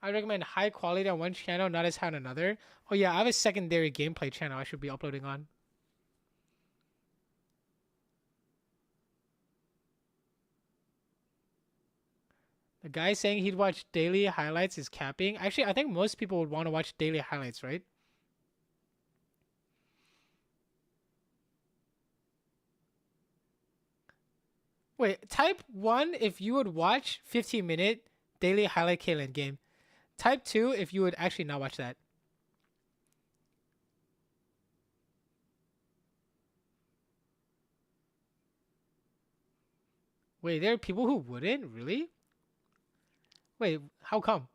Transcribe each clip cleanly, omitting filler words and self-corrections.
I recommend high quality on one channel, not as high on another. Oh yeah, I have a secondary gameplay channel I should be uploading on. The guy saying he'd watch daily highlights is capping. Actually, I think most people would want to watch daily highlights, right? Wait, type 1 if you would watch 15-minute daily highlight Caitlyn game. Type 2 if you would actually not watch that. Wait, there are people who wouldn't? Really? Wait, how come?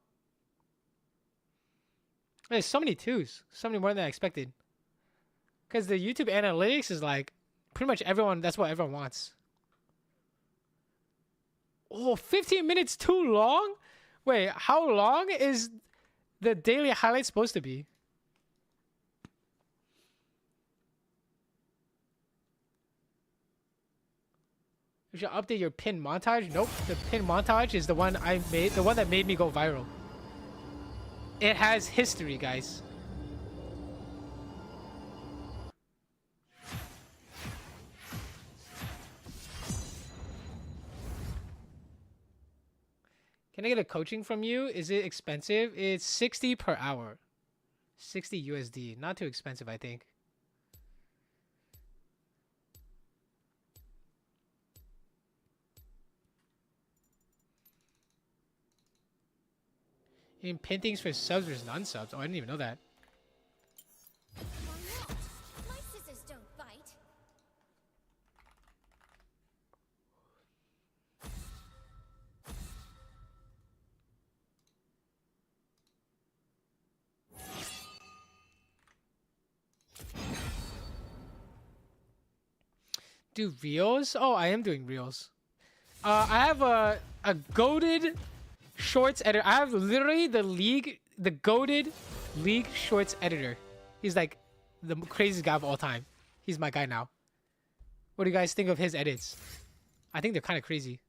There's so many twos. So many more than I expected. Because the YouTube analytics is like, pretty much everyone, that's what everyone wants. Oh, 15 minutes too long? Wait, how long is the daily highlight supposed to be? You should update your pin montage. Nope, the pin montage is the one I made, the one that made me go viral. It has history, guys. Can I get a coaching from you? Is it expensive? It's 60 per hour. 60 USD. Not too expensive, I think. In pin things for subs versus non-subs. Oh, I didn't even know that. Why not? My scissors don't bite. Do reels? Oh, I am doing reels. I have a goated shorts editor. I have literally the goated league shorts editor. He's like the craziest guy of all time. He's my guy now. What do you guys think of his edits? I think they're kind of crazy.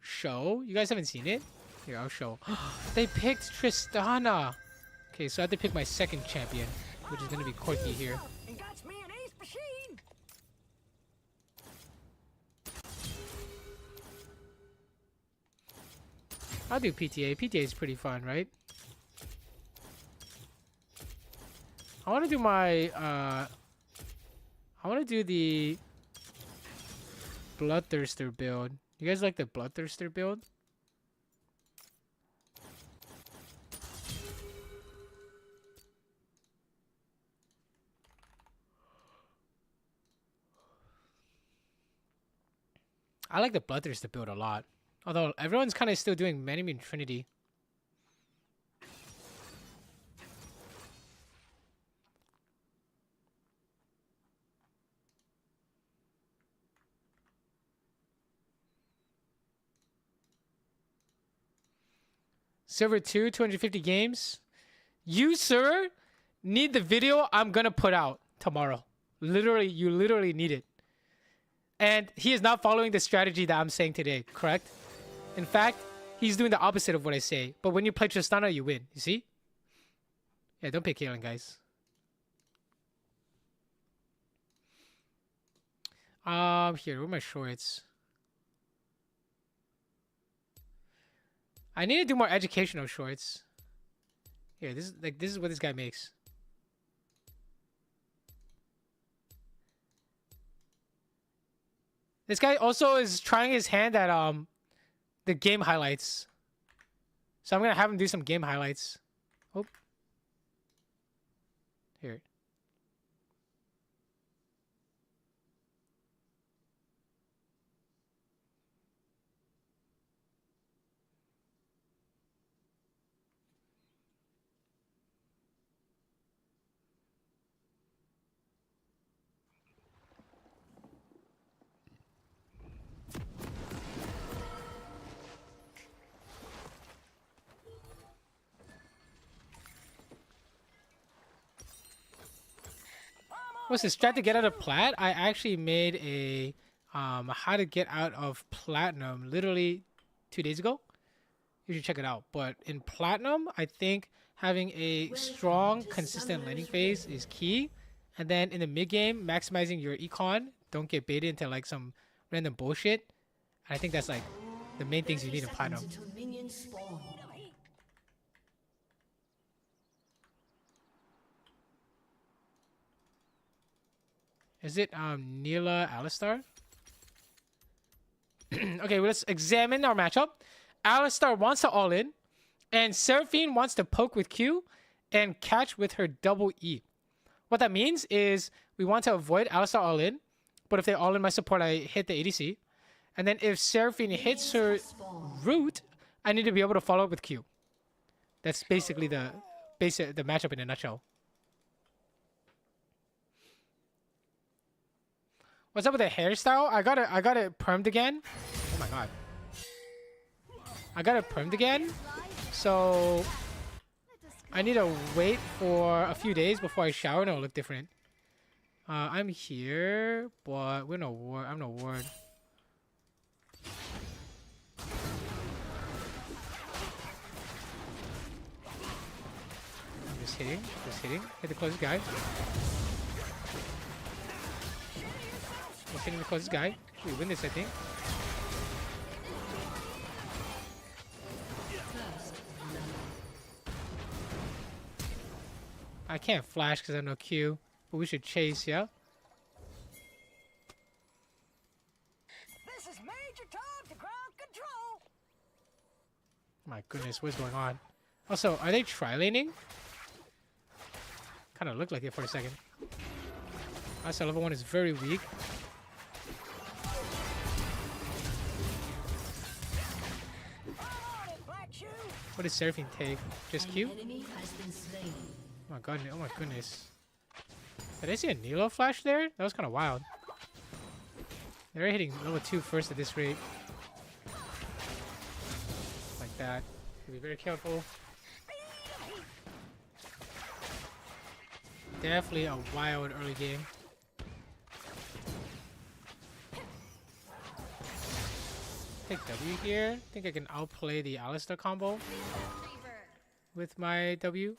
Show? You guys haven't seen it? Here, I'll show. They picked Tristana. Okay, so I have to pick my second champion, which is going to be Corki here. I'll do PTA. PTA is pretty fun, right? I want to do my, I want to do the Bloodthirster build. You guys like the Bloodthirster build? I like the Bloodthirster build a lot. Although everyone's kind of still doing Manimune Trinity. Server 2, 250 games. You, sir, need the video I'm going to put out tomorrow. Literally, you literally need it. And he is not following the strategy that I'm saying today, correct? In fact, he's doing the opposite of what I say. But when you play Tristana, you win. You see? Yeah, don't pick Caitlyn, guys. Here, where are my shorts? I need to do more educational shorts. Here, this is what this guy makes. This guy also is trying his hand at the game highlights. So I'm gonna have him do some game highlights. Oh. Here. What's the strat to get out of plat? I actually made a how to get out of platinum literally 2 days ago. You should check it out. But in platinum, I think having a strong, consistent landing phase is key. And then in the mid game, maximizing your econ. Don't get baited into like some random bullshit. I think that's like the main things you need in platinum. Is it Neela Alistar? Okay, well, let's examine our matchup. Alistar wants to all in, and Seraphine wants to poke with Q and catch with her double E. What that means is we want to avoid Alistar all in, but if they all in my support, I hit the ADC. And then if Seraphine hits her root, I need to be able to follow up with Q. That's basically the matchup in a nutshell. What's up with the hairstyle? I got it permed again. Oh my god. I got it permed again. So I need to wait for a few days before I shower and it'll look different. I'm here, but we're no ward. I'm no ward. I'm just hitting. Hit the closest guy. Hitting the closest guy. We win this, I think. I can't flash because I have no Q, but we should chase, yeah? This is Major Tom to ground control. My goodness, what's going on? Also, are they tri-laning? Kind of looked like it for a second. Also, level 1 is very weak. What does Seraphine take? Just Q? Oh my goodness. Did I see a Nilo flash there? That was kind of wild. They're hitting level 2 first at this rate. Like that. Be very careful. Definitely a wild early game. Take W here. Think I can outplay the Alistar combo with my W.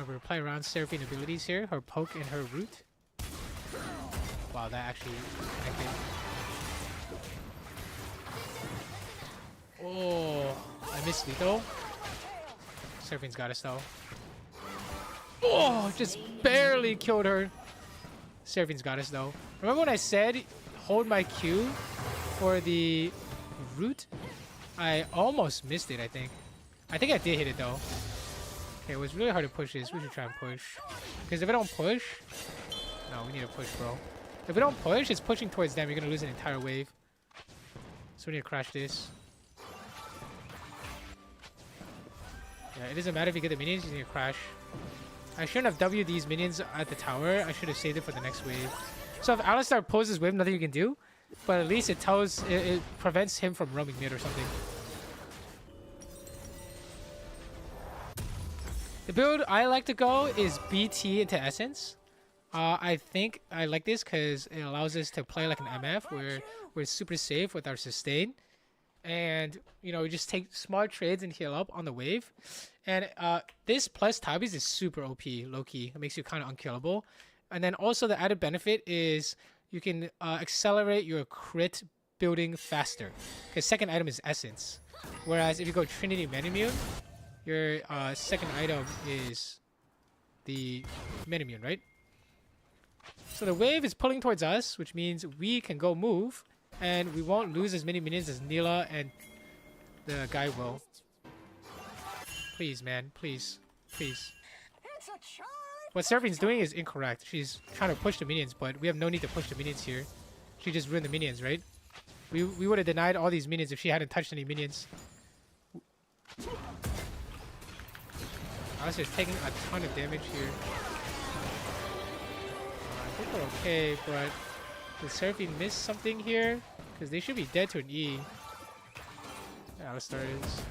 We're playing around Seraphine abilities here. Her poke and her root. Wow, that actually connected. Oh, I missed lethal. Seraphine's got us though. Oh, just barely killed her. Seraphine's got us though. Remember when I said hold my Q for the root? I almost missed it, I think. I think I did hit it though. Okay, it was really hard to push this. We should try and push. Because if I don't push... No, we need to push, bro. If we don't push, it's pushing towards them. You're going to lose an entire wave. So we need to crash this. Yeah, it doesn't matter if you get the minions. You need to crash. I shouldn't have W'd these minions at the tower. I should have saved it for the next wave. So if Alistar pulls his wave, nothing you can do. But at least it tells... It prevents him from roaming mid or something. The build I like to go is BT into Essence. I think I like this because it allows us to play like an MF where we're super safe with our sustain. And, you know, we just take smart trades and heal up on the wave. And this plus Tabis is super OP, low-key. It makes you kind of unkillable. And then also the added benefit is you can accelerate your crit building faster. Because second item is Essence. Whereas if you go Trinity Metamune, your second item is the Metamune, right? So the wave is pulling towards us, which means we can go move, and we won't lose as many minions as Neela and the guy will. Please, man. Please. Please. What Seraphine's doing is incorrect. She's trying to push the minions, but we have no need to push the minions here. She just ruined the minions, right? We would have denied all these minions if she hadn't touched any minions. Alistair's taking a ton of damage here. I think we're okay, but did Seraphine miss something here? Because they should be dead to an E. Yeah, Alistair is.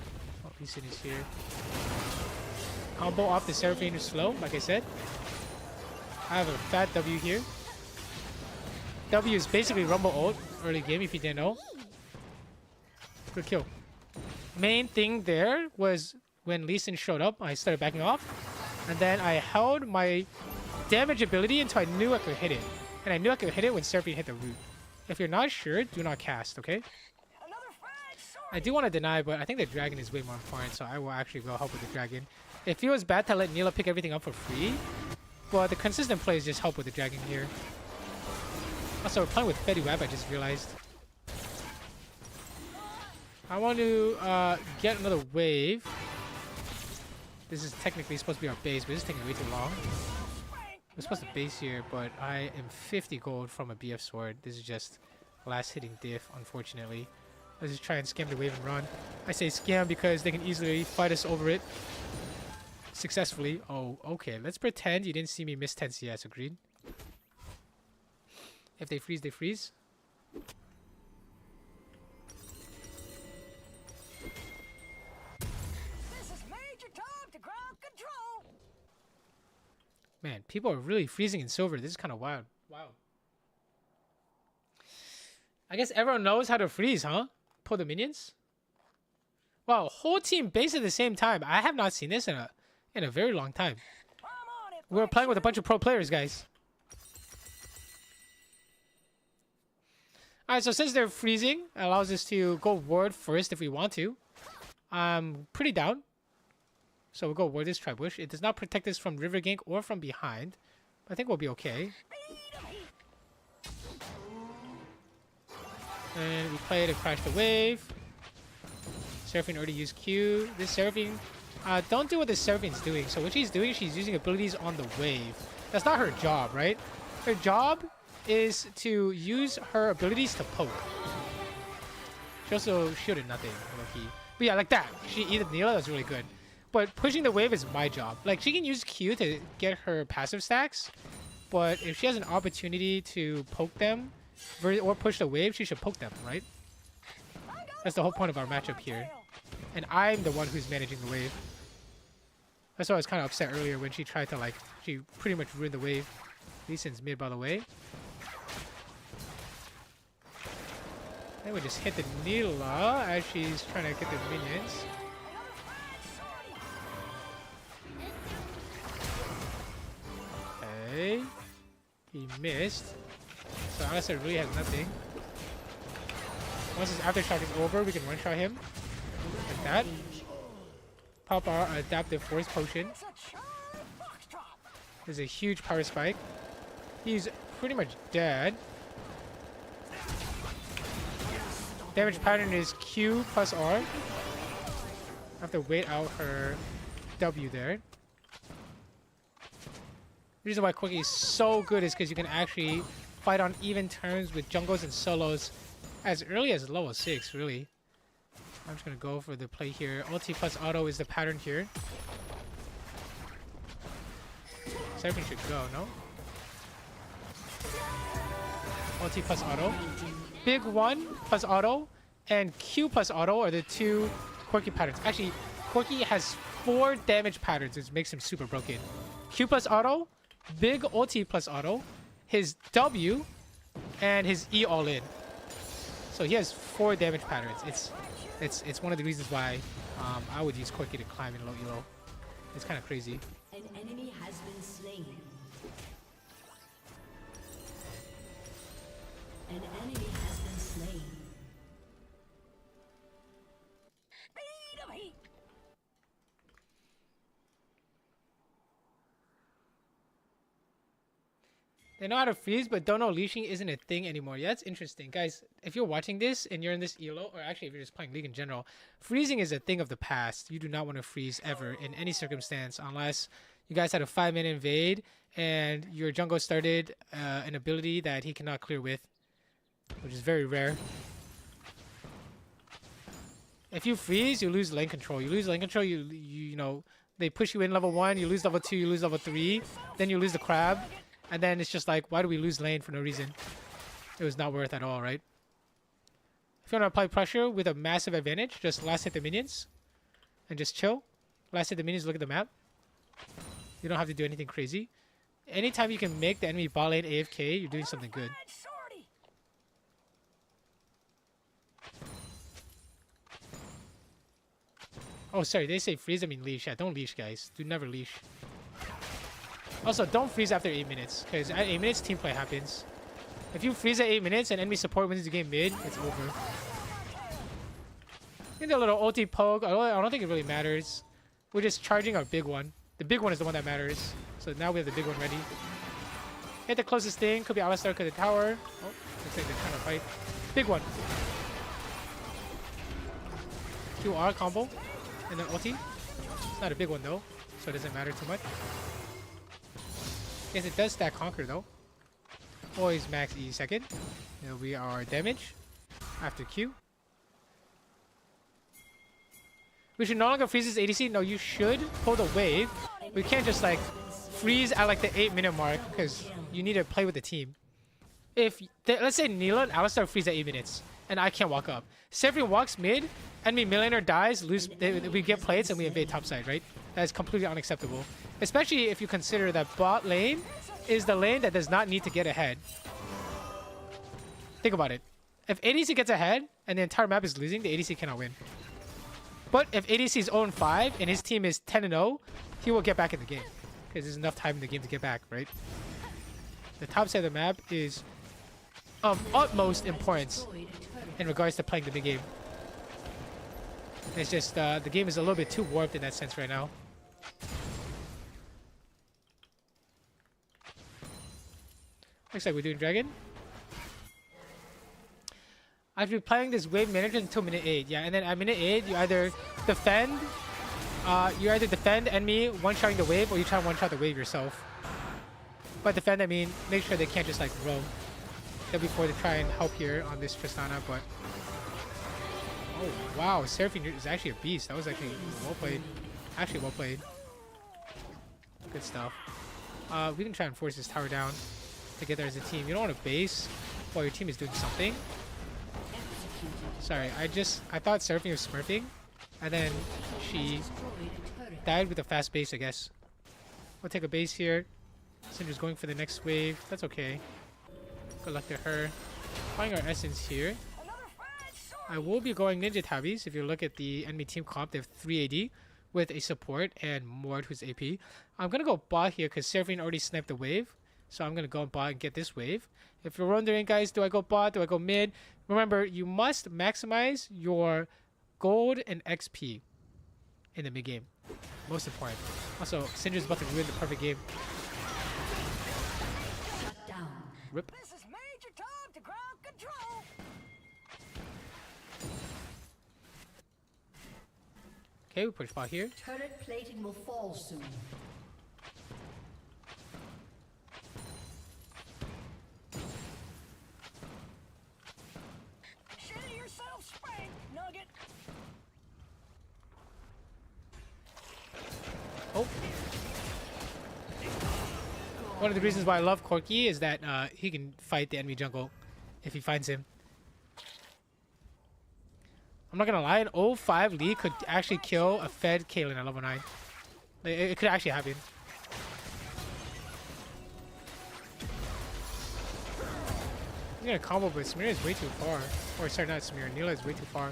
Oh. Lee Sin is here. Combo off the Seraphine is slow, like I said. I have a fat W here. W is basically Rumble ult early game if you didn't know. Good kill. Main thing there was when Lee Sin showed up, I started backing off. And then I held my damage ability until I knew I could hit it. And I knew I could hit it when Seraphine hit the root. If you're not sure, do not cast, okay? I do want to deny, but I think the dragon is way more important, so I will actually go help with the dragon. It feels bad to let Neela pick everything up for free, but the consistent plays just help with the dragon here. Also, we're playing with Fetty Web, I just realized. I want to get another wave. This is technically supposed to be our base, but it's taking way too long. We're supposed to base here, but I am 50 gold from a BF sword. This is just last hitting diff, unfortunately. Let's just try and scam the wave and run. I say scam because they can easily fight us over it successfully. Oh, okay. Let's pretend you didn't see me miss 10 CS. Agreed? If they freeze, they freeze. This is Major Tom to ground control. Man, people are really freezing in silver. This is kind of wild. Wow. I guess everyone knows how to freeze, huh? Pull the minions. Wow, whole team base at the same time. I have not seen this in a very long time. I'm on it. We're playing with a bunch of pro players, guys. Alright, so since they're freezing, it allows us to go ward first if we want to. I'm pretty down. So we'll go ward this Tribush. It does not protect us from river gank or from behind. I think we'll be okay. And we play to crash the wave. Seraphine already used Q. This Seraphine, don't do what this Seraphine's doing. So what she's doing, she's using abilities on the wave. That's not her job, right? Her job is to use her abilities to poke. She also shielded nothing, lucky. But yeah, like that. She either Neela, that's really good. But pushing the wave is my job. Like, she can use Q to get her passive stacks. But if she has an opportunity to poke them, or push the wave, she should poke them, right? That's the whole point of our matchup here. And I'm the one who's managing the wave. That's why I was kind of upset earlier when she tried to, like, she pretty much ruined the wave. Lee Sin's mid, by the way. Then we just hit the Neela as she's trying to get the minions. Okay. He missed. So Alistair really has nothing. Once his aftershock is over, we can one-shot him. Like that. Pop our adaptive force potion. There's a huge power spike. He's pretty much dead. Damage pattern is Q plus R. I have to wait out her W there. The reason why Corki is so good is because you can actually fight on even terms with jungles and solos as early as level 6, really. I'm just going to go for the play here. Ulti plus auto is the pattern here. Seraphine should go, no? Ulti plus auto. Big 1 plus auto and Q plus auto are the two Corki patterns. Actually, Corki has 4 damage patterns, which makes him super broken. Q plus auto, big ulti plus auto, his W, and his E all in. So he has 4 damage patterns. It's one of the reasons why I would use Corki to climb in low elo. It's kind of crazy. An enemy has been slain. An enemy has been slain. Speed of heat. They know how to freeze, but don't know leashing isn't a thing anymore. Yeah, that's interesting. Guys, if you're watching this and you're in this elo, or actually if you're just playing League in general, freezing is a thing of the past. You do not want to freeze ever in any circumstance unless you guys had a 5-minute invade and your jungle started an ability that he cannot clear with, which is very rare. If you freeze, you lose lane control. You lose lane control, you know, they push you in level 1, you lose level 2, you lose level 3, then you lose the crab. And then it's just like, why do we lose lane for no reason? It was not worth at all, right? If you want to apply pressure with a massive advantage, just last hit the minions. and just chill. Last hit the minions, look at the map. You don't have to do anything crazy. Anytime you can make the enemy bot lane AFK, you're doing something good. Oh, sorry, they say freeze, I mean leash. Yeah, don't leash, guys. Do never leash. Also, don't freeze after 8 minutes, because at 8 minutes, team play happens. If you freeze at 8 minutes and enemy support wins the game mid, it's over. I think the little ulti poke, I don't think it really matters. We're just charging our big one. The big one is the one that matters. So now we have the big one ready. Hit the closest thing. Could be Alistar, could be the tower. Oh, looks like they're trying to fight. Big one. QR combo. And then ulti. It's not a big one though, so it doesn't matter too much. Yes, it does stack Conquer though. Always max E second. It'll be our damage after Q. We should no longer freeze this ADC. No, you should pull the wave. We can't just like freeze at like the 8-minute mark because you need to play with the team. If let's say Neela and Alistar freeze at 8 minutes and I can't walk up. Severin walks mid, enemy millionaire dies, we get plates and we invade topside, right? That is completely unacceptable. Especially if you consider that bot lane is the lane that does not need to get ahead. Think about it. If ADC gets ahead and the entire map is losing, the ADC cannot win. But if ADC is 0-5 and his team is 10-0, he will get back in the game. Because there's enough time in the game to get back, right? The top side of the map is of utmost importance in regards to playing the big game. It's just the game is a little bit too warped in that sense right now. Looks like we're doing dragon. I've been playing this wave manager until minute 8. Yeah, and then at minute 8, you either defend, enemy one-shotting the wave, or you try and one-shot the wave yourself. By defend, I mean make sure they can't just like roam. That'll be before they try and help here on this Tristana, but oh wow, Seraphine is actually a beast. That was actually well played. Actually well played. Good stuff. We can try and force this tower down together as a team. You don't want to base while your team is doing something. Sorry, I thought Seraphine was smurfing, and then she died with a fast base, I guess. We'll take a base here. Syndra's going for the next wave. That's okay. Good luck to her. Buying our essence here. I will be going Ninja Tabbies. If you look at the enemy team comp, they have 3 AD with a support and Mord who's AP. I'm going to go bot here because Seraphine already sniped the wave. So I'm going to go bot and get this wave. If you're wondering, guys, do I go bot? Do I go mid? Remember, you must maximize your gold and XP in the mid game. Most important. Also, Syndra's about to ruin the perfect game. Rip. This is Major Tom to ground control. Okay, we push bot here. Turret plating will fall soon. Shitty yourself, Spank Nugget. Oh. One of the reasons why I love Corki is that he can fight the enemy jungle if he finds him. I'm not gonna lie, an 0-5 Lee could actually kill a fed Caitlyn at level 9. Like, it could actually happen. I'm gonna combo, but Samira is way too far. Or sorry, not Samira, Neela is way too far.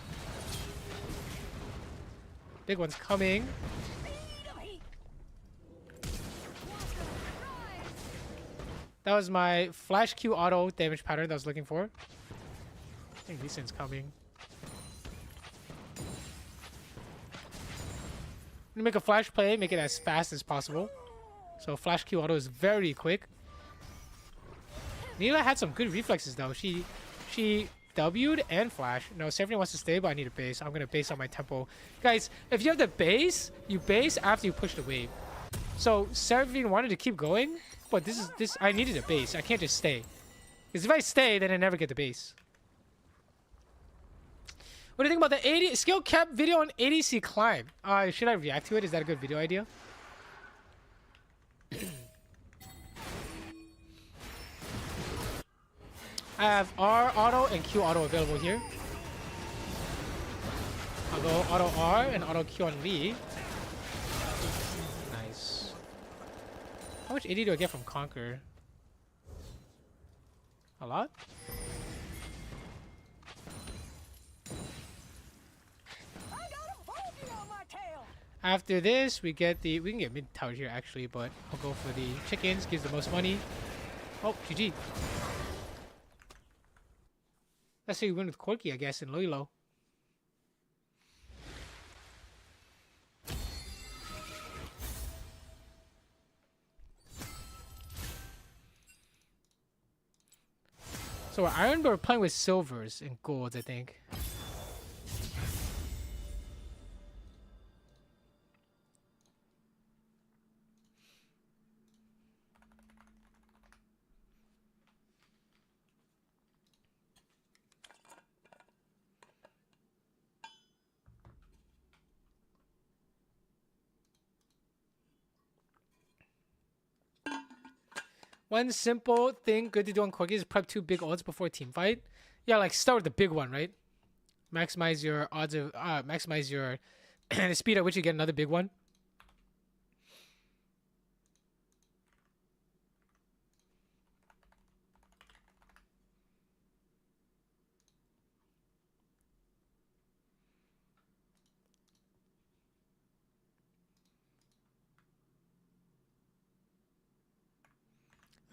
Big one's coming. That was my flash Q auto damage pattern that I was looking for. I think Lee Sin's coming. I'm gonna make a flash play, make it as fast as possible. So flash Q auto is very quick. Neela had some good reflexes though. She W'd and flash. No, Seraphine wants to stay, but I need a base. I'm gonna base on my tempo. Guys, if you have the base, you base after you push the wave. So Seraphine wanted to keep going, but this I needed a base. I can't just stay. Because if I stay, then I never get the base. What do you think about the skill cap video on ADC climb? Should I react to it? Is that a good video idea? I have R auto and Q auto available here. I'm Go auto R and auto Q on Lee. Nice. How much AD do I get from Conquer? A lot? I got a bogey on my tail. After this, we can get mid tower here actually, but I'll go for the chickens. Gives the most money. Oh, GG. That's how you win with Corki, I guess, in Lilo. So we're iron, but we're playing with silvers and golds, I think. One simple thing good to do on Corki is prep 2 big ults before a team fight. Yeah, like start with the big one, right? Maximize your odds of maximize your the speed at which you get another big one.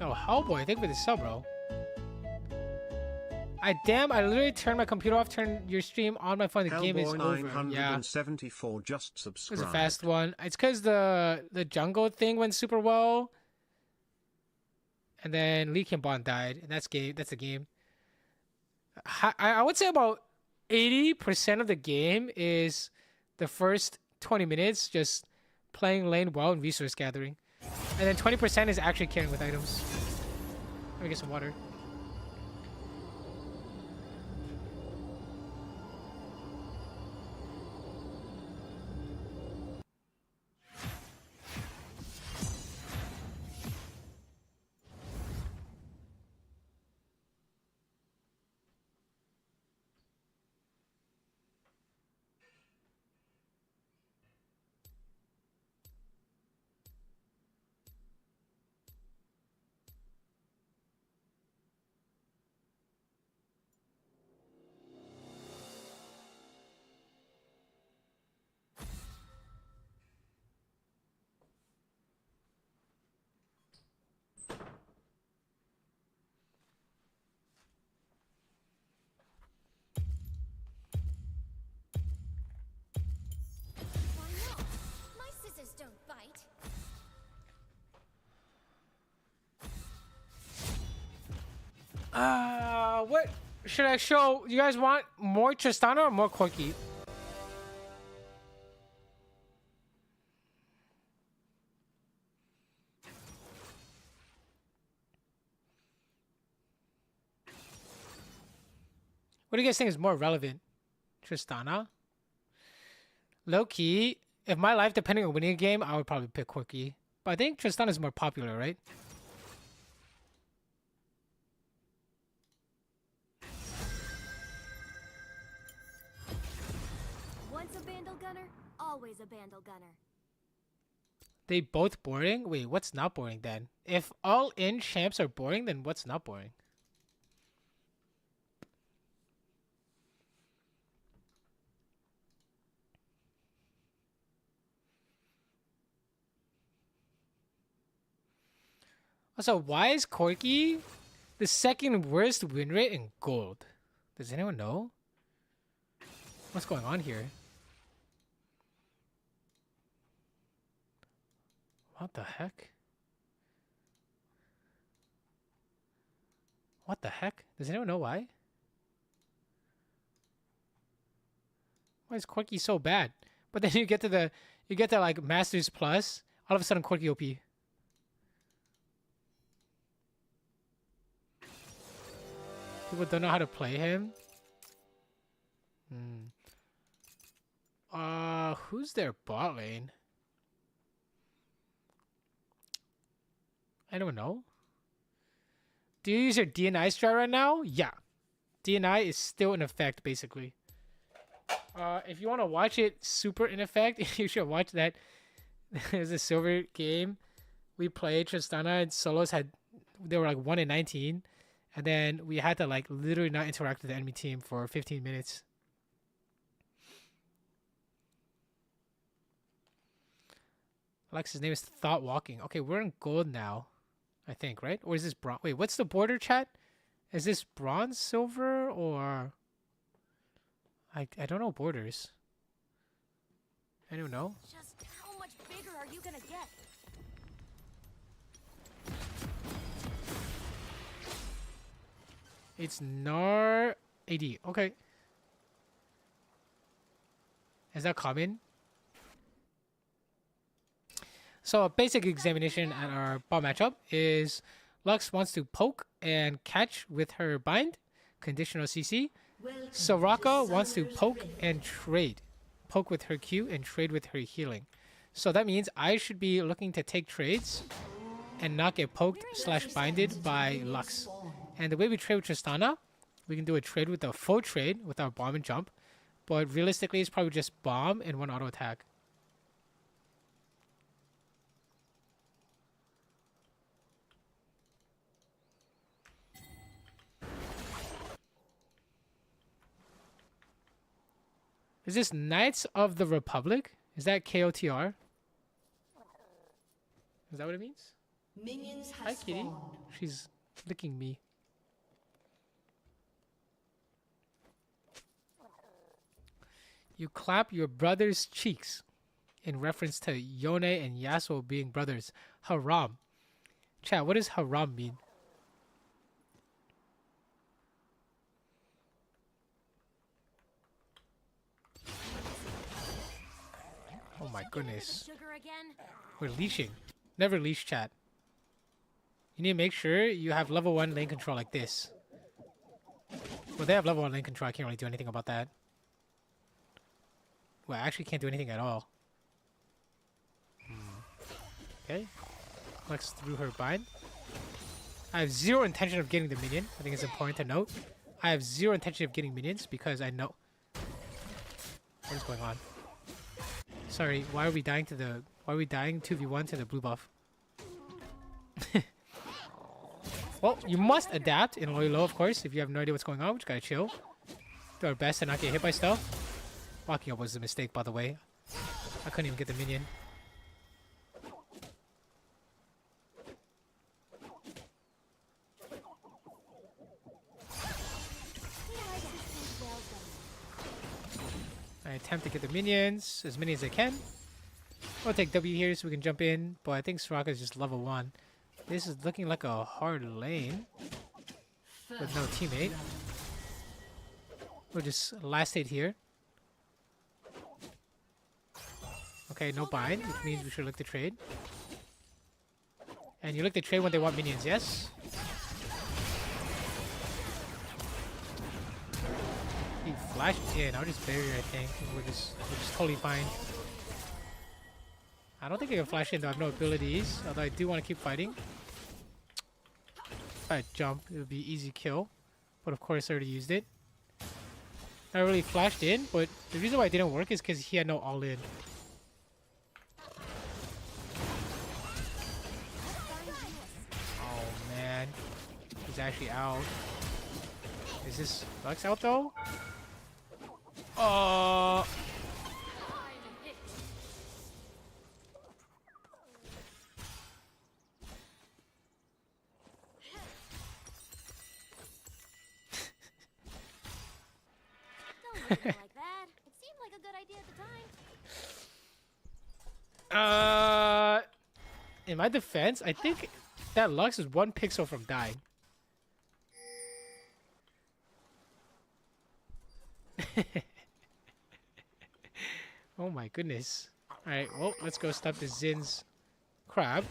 Oh, Hellboy, thank you for the sub, bro. I literally turned my computer off, turned your stream on my phone. The game is over. 974 just It's subscribed. a fast one. It's because the jungle thing went super well, and then Lee Kim-bon died, and that's the game. I would say about 80% of the game is the first 20 minutes just playing lane well and resource gathering, and then 20% is actually carrying with items. Let me get some water. Why not? My scissors don't bite. What should I show? You guys want more Tristana or more Corki? What do you guys think is more relevant? Tristana? Low key, if my life depending on winning a game, I would probably pick Corki. But I think Tristana is more popular, right? Once a bandle gunner, always a bandle gunner. They both boring? Wait, what's not boring then? If all in champs are boring, then what's not boring? Also, why is Corki the second worst win rate in gold? Does anyone know? What's going on here? What the heck? What the heck? Does anyone know why? Why is Corki so bad? But then you get to like Masters Plus, all of a sudden Corki OP. People don't know how to play him. Who's their bot lane? I don't know. Do you use your DNI strat right now? Yeah. DNI is still in effect, basically. If you want to watch it super in effect, you should watch that. There's a silver game we played. Tristana and solos they were like 1 in 19, and then we had to like literally not interact with the enemy team for 15 minutes. Alex's name is Thought Walking. Okay, we're in gold now, I think, right? Or is this bronze? Wait, what's the border, chat? Is this bronze, silver, or I don't know borders. Anyone know? Just how much bigger are you gonna get? It's NAR 80. Okay. Is that common? So a basic examination at our bot matchup is Lux wants to poke and catch with her bind, conditional CC. Soraka wants to poke and trade. Poke with her Q and trade with her healing. So that means I should be looking to take trades and not get poked / binded by Lux. And the way we trade with Tristana, we can do a trade with a full trade with our bomb and jump. But realistically, it's probably just bomb and 1 auto attack. Is this Knights of the Republic? Is that KOTR? Is that what it means? Minions Hi, have kitty. spawned. She's licking me. You clap your brother's cheeks in reference to Yone and Yasuo being brothers. Haram. Chat, what does haram mean? Oh my goodness. Sugar again? We're leashing. Never leash, chat. You need to make sure you have level 1 lane control like this. Well, they have level 1 lane control. I can't really do anything about that. Well, I actually can't do anything at all. Okay. Lex threw her bind. I have zero intention of getting the minion. I think it's important to note. I have zero intention of getting minions because I know... What is going on? Sorry, why are we dying 2v1 to the blue buff? Well, you must adapt in low, of course. If you have no idea what's going on, we just gotta chill. Do our best to not get hit by stuff. Walking up was a mistake, by the way. I couldn't even get the minion. I attempt to get the minions, as many as I can. I'll take W here so we can jump in, but I think Soraka is just level 1. This is looking like a hard lane with no teammate. We'll just last hit here. Okay, no bind, which means we should look to trade. And you look to trade when they want minions, yes? He flashed in. I'll just bury her, I think. We're just totally fine. I don't think I can flash in though. I have no abilities. Although I do want to keep fighting. If I jump, it would be easy kill. But of course I already used it. I really flashed in, but the reason why it didn't work is because he had no all-in. Oh man. He's actually out. Is this Lux out though? Oh. Don't look at it like that. It seemed like a good idea at the time. In my defense, I think that Lux is 1 pixel from dying. Oh my goodness. Alright, well, let's go stop the Zin's crab.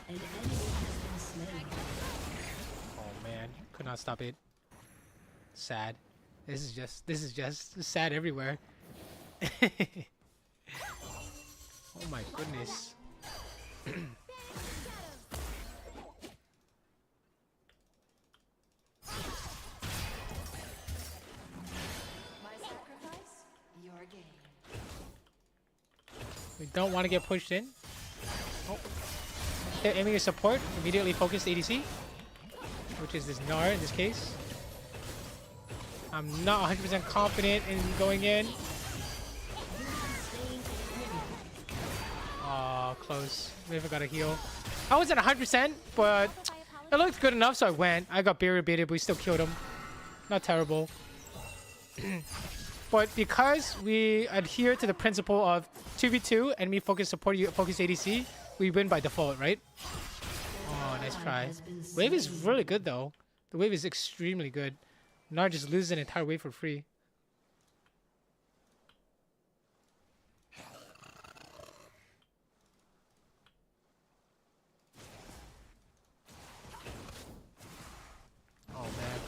An enemy has been slain. Oh man, could not stop it. Sad. This is just sad everywhere. Oh my goodness. We don't want to get pushed in. Oh. They're aiming your support. Immediately focus ADC, which is this Gnar in this case. I'm not 100% confident in going in. Oh, close. Maybe I got a heal. I wasn't 100%, but it looked good enough, so I went. I got barrier baited, but we still killed him. Not terrible. But because we adhere to the principle of 2v2, enemy focus support, you focus ADC, we win by default, right? Oh, nice try. Wave is really good, though. The wave is extremely good. Gnar just loses an entire wave for free. Oh man,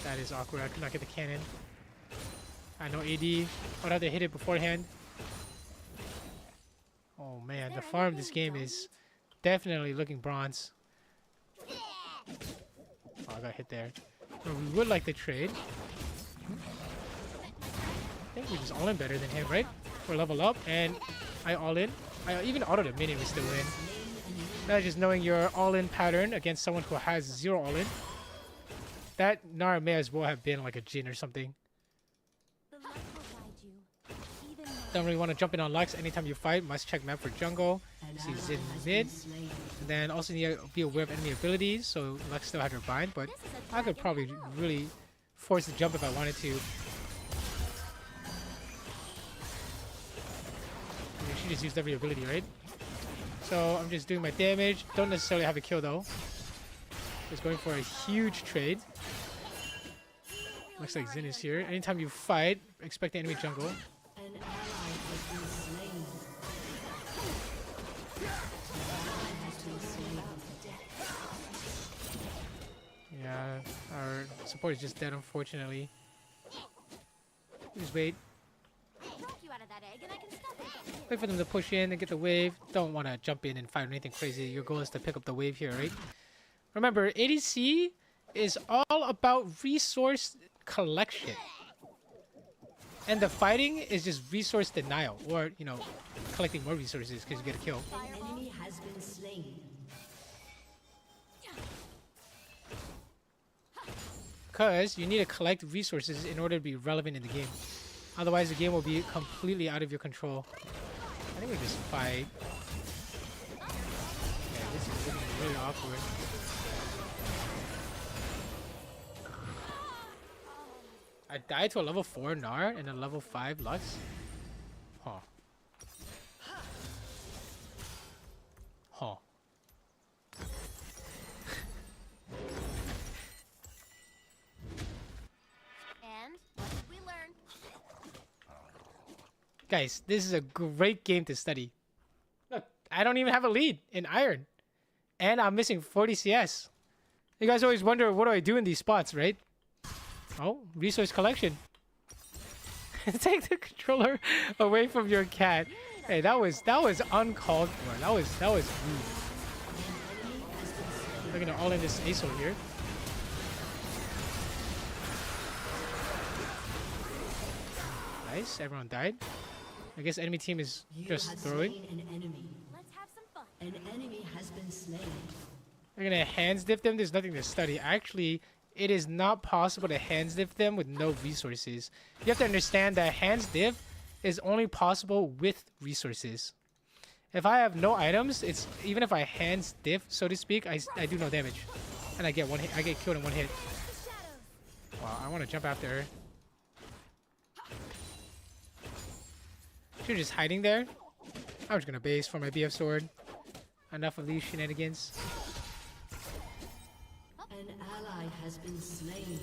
that is awkward. I could not get the cannon. I know AD. I'd have to hit it beforehand. Oh man, the farm this game is definitely looking bronze. Oh, I got hit there. So we would like to trade. I think we just all in better than him, right? We're level up, and I all in. I even autoed a minion, we still win. That's just knowing your all in pattern against someone who has 0 all in. That Gnar may as well have been like a Jhin or something. Don't really want to jump in on Lux anytime you fight. Must check map for jungle. See Xin mid. And then also need to be aware of enemy abilities. So Lux still had her bind, but I could probably really force the jump if I wanted to. I mean, she just used every ability, right? So I'm just doing my damage. Don't necessarily have a kill though. Just going for a huge trade. Looks like Xin is here. Anytime you fight, expect the enemy jungle. Yeah, our support is just dead, unfortunately. Just wait. Wait for them to push in and get the wave. Don't want to jump in and fight anything crazy. Your goal is to pick up the wave here, right? Remember, ADC is all about resource collection. And the fighting is just resource denial. Or, you know, collecting more resources because you get a kill. An enemy has been slain. Because you need to collect resources in order to be relevant in the game. Otherwise, the game will be completely out of your control. I think we just fight. Yeah, this is looking really awkward. I died to a level 4 Gnar and a level 5 Lux. Huh. Huh. And what did we learn? Guys, this is a great game to study. Look, I don't even have a lead in Iron. And I'm missing 40 CS. You guys always wonder, what do I do in these spots, right? Oh, resource collection. Take the controller away from your cat. Hey, that was uncalled for. That was rude. They're gonna all in this ASO here. Nice, everyone died. I guess enemy team is just throwing. An enemy. Let's have some fun. An enemy has been slain. They're gonna hands diff them. There's nothing to study. Actually, it is not possible to hands diff them with no resources. You have to understand that hands diff is only possible with resources. If I have no items, it's even if I hands diff, so to speak, I do no damage, and I get one hit. I get killed in one hit. Wow, I want to jump after her. She's just hiding there. I'm just gonna base for my BF sword. Enough of these shenanigans. An ally has been slain.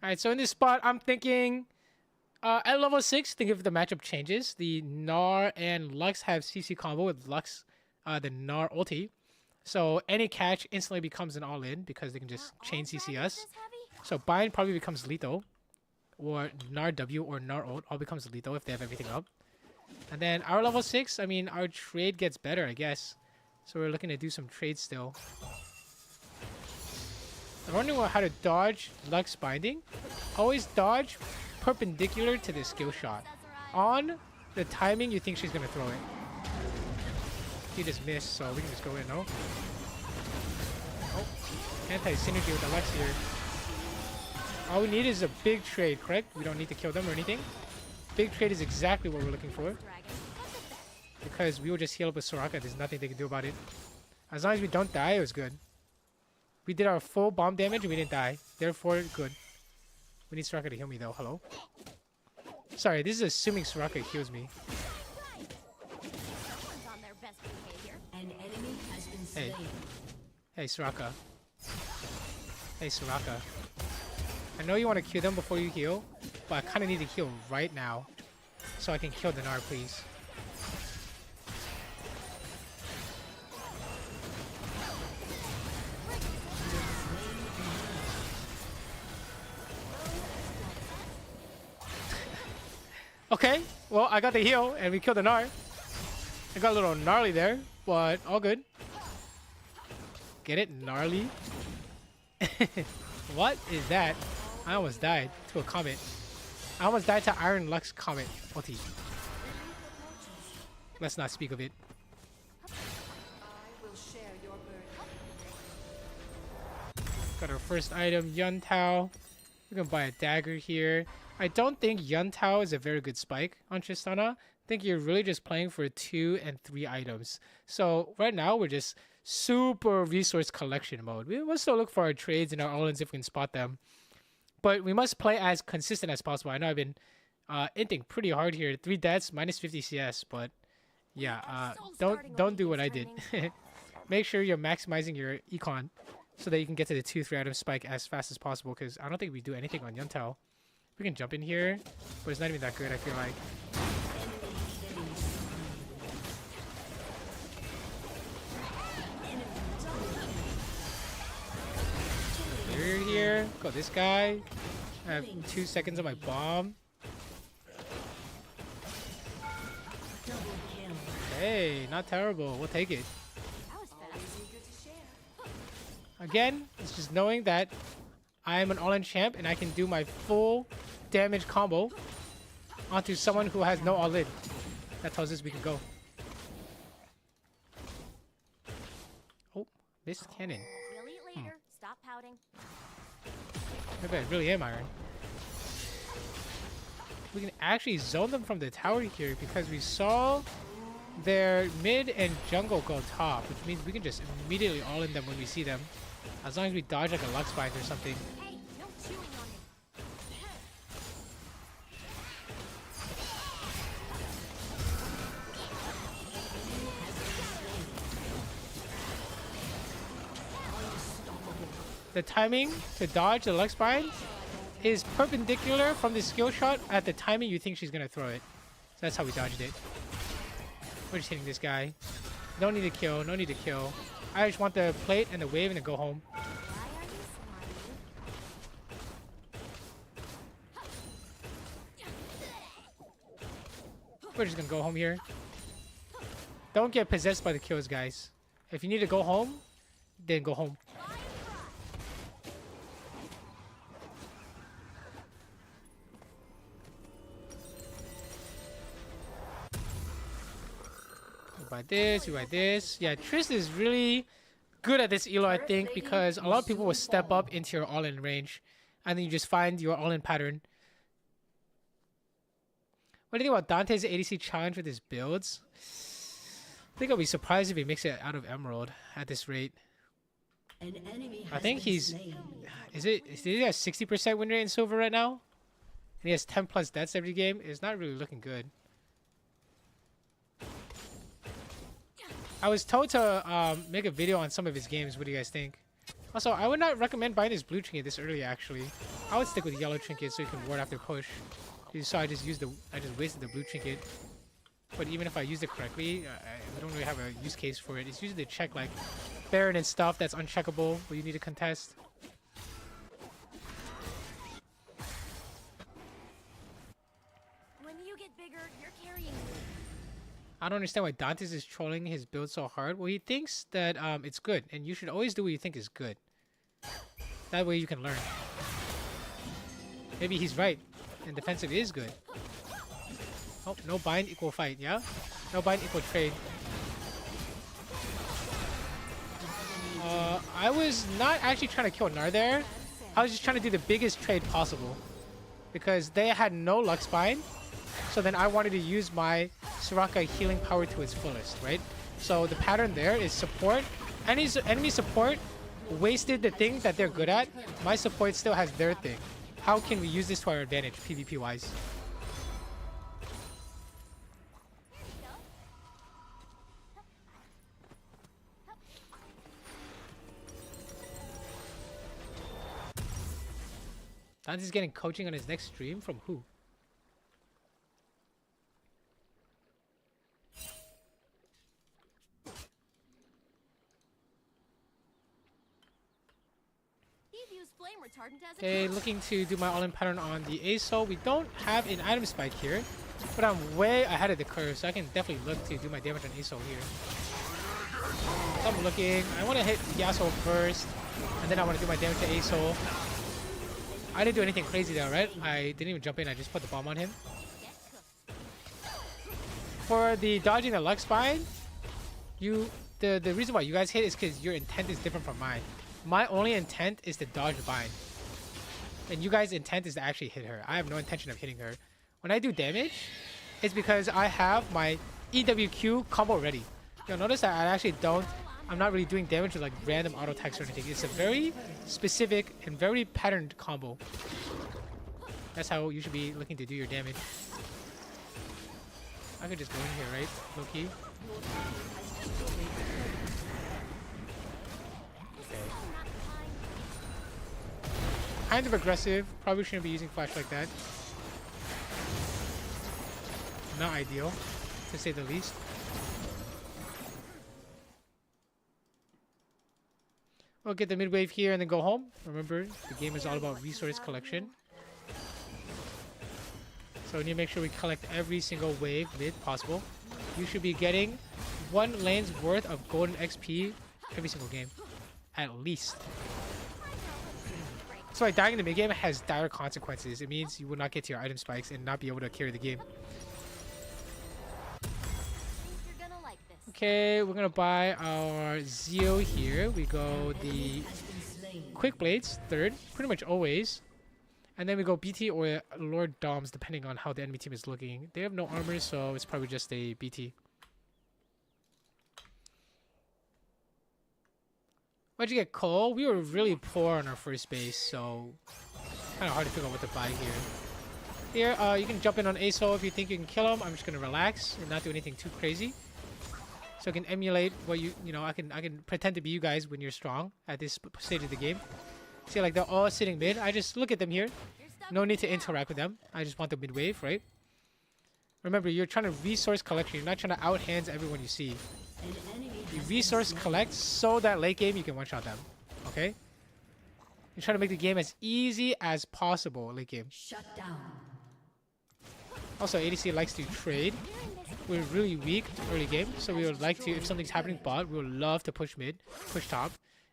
Alright, so in this spot, I'm thinking at level 6, think if the matchup changes. The Gnar and Lux have CC combo with Lux, the Gnar ulti. So any catch instantly becomes an all-in because they can just chain CC us. So bind probably becomes lethal. Or Gnar W or Gnar ult all becomes lethal if they have everything up. And then our level 6, I mean, our trade gets better, I guess. So we're looking to do some trades still. I'm wondering how to dodge Lux Binding. Always dodge perpendicular to the skill shot. On the timing you think she's gonna throw it. He just missed, so we can just go in, no? Oh, anti-synergy with Alex here. All we need is a big trade, correct? We don't need to kill them or anything. Big trade is exactly what we're looking for. Because we will just heal up with Soraka. There's nothing they can do about it. As long as we don't die, it was good. We did our full bomb damage and we didn't die. Therefore, good. We need Soraka to heal me though. Hello? Sorry, this is assuming Soraka heals me. On their best behavior. An enemy has been slain. Hey. Hey, Soraka. Hey, Soraka. I know you want to kill them before you heal, but I kind of need to heal right now. So I can kill Dinar, please. Okay, well, I got the heal and we killed the Gnar. I got a little gnarly there, but all good. Get it? Gnarly? What is that? I almost died to a comet. I almost died to Iron Lux Comet. Ulti. Let's not speak of it. Got our first item, Yun Tao. We're gonna buy a dagger here. I don't think Yun Tao is a very good spike on Tristana. I think you're really just playing for 2 and 3 items. So right now we're just super resource collection mode. We will still look for our trades and our all-ins if we can spot them. But we must play as consistent as possible. I know I've been inting pretty hard here. 3 deaths, minus 50 CS, but yeah, don't do what I did. Make sure you're maximizing your econ so that you can get to the 2-3 item spike as fast as possible, because I don't think we do anything on Yun Tao. We can jump in here, but it's not even that good, I feel like. Barrier here. Got this guy. I have 2 seconds on my bomb. Hey, not terrible. We'll take it. Again, it's just knowing that I am an all-in champ and I can do my full damage combo onto someone who has no all-in. That tells us we can go. Oh, missed cannon. We'll eat later. Stop pouting. Maybe I really am Iron. We can actually zone them from the tower here because we saw their mid and jungle go top, which means we can just immediately all-in them when we see them. As long as we dodge like a Lux Bind or something. Hey, no chewing on it. The timing to dodge the Lux Bind is perpendicular from the skill shot at the timing you think she's gonna throw it. So that's how we dodged it. We're just hitting this guy. No need to kill, no need to kill. I just want the plate and the wave and then go home. Why are you smiling? We're just gonna go home here. Don't get possessed by the kills, guys. If you need to go home, then go home. You buy this, you buy this. Yeah, Triss is really good at this elo, I think, because a lot of people will step up into your all-in range, and then you just find your all-in pattern. What do you think about Dante's ADC challenge with his builds? I think I'll be surprised if he makes it out of Emerald at this rate. I think he's... Is he at 60% win rate in Silver right now? And he has 10 plus deaths every game? It's not really looking good. I was told to make a video on some of his games. What do you guys think? Also, I would not recommend buying his blue trinket this early, actually. I would stick with yellow trinket so you can ward after push. You saw I just wasted the blue trinket. But even if I used it correctly, I don't really have a use case for it. It's usually to check like Baron and stuff that's uncheckable, but you need to contest. When you get bigger, you're carrying me. I don't understand why Dantes is trolling his build so hard. Well, he thinks that it's good, and you should always do what you think is good. That way you can learn. Maybe he's right, and defensive is good. Oh, no bind equal fight, yeah? No bind equal trade. I was not actually trying to kill Gnar there. I was just trying to do the biggest trade possible. Because they had no Lux bind. So then I wanted to use my Soraka healing power to its fullest, right? So the pattern there is support. Enemy support wasted the thing that they're good at. My support still has their thing. How can we use this to our advantage, PvP wise? Dante's getting coaching on his next stream from who? Okay, looking to do my all-in pattern on the ASO. We don't have an item spike here, but I'm way ahead of the curve, so I can definitely look to do my damage on ASO here. So I'm looking. I want to hit Yasuo first, and then I want to do my damage to ASO. I didn't do anything crazy there, right? I didn't even jump in. I just put the bomb on him. For the dodging the Lux bind, the reason why you guys hit is because your intent is different from mine. My only intent is to dodge the bind. And you guys' intent is to actually hit her. I have no intention of hitting her. When I do damage, it's because I have my EWQ combo ready. You'll notice that I'm not really doing damage with like random auto attacks or anything. It's a very specific and very patterned combo. That's how you should be looking to do your damage. I could just go in here, right? Low key. Kind of aggressive. Probably shouldn't be using flash like that. Not ideal, to say the least. We'll get the mid wave here and then go home. Remember, the game is all about resource collection. So we need to make sure we collect every single wave mid possible. You should be getting 1 lane's worth of golden XP every single game. At least. So like dying in the mid game has dire consequences. It means you will not get to your item spikes and not be able to carry the game. Okay, we're gonna buy our Zeo here. We go the Quick Blades, third, pretty much always. And then we go BT or Lord Doms, depending on how the enemy team is looking. They have no armor, so it's probably just a BT. Why'd you get Cole? We were really poor on our first base, so kind of hard to figure out what to buy here. Here, you can jump in on ASO if you think you can kill him. I'm just gonna relax and not do anything too crazy. So I can emulate what you know, I can pretend to be you guys when you're strong at this stage of the game. See, like they're all sitting mid. I just look at them here. No need to interact with them. I just want the mid wave, right? Remember, you're trying to resource collection. You're not trying to outhands everyone you see. You resource collect so that late game you can one-shot them. Okay? You're trying to make the game as easy as possible late game. Shut down. Also, ADC likes to trade. We're really weak early game, so we would like to, if something's happening bot, we would love to push mid, push top.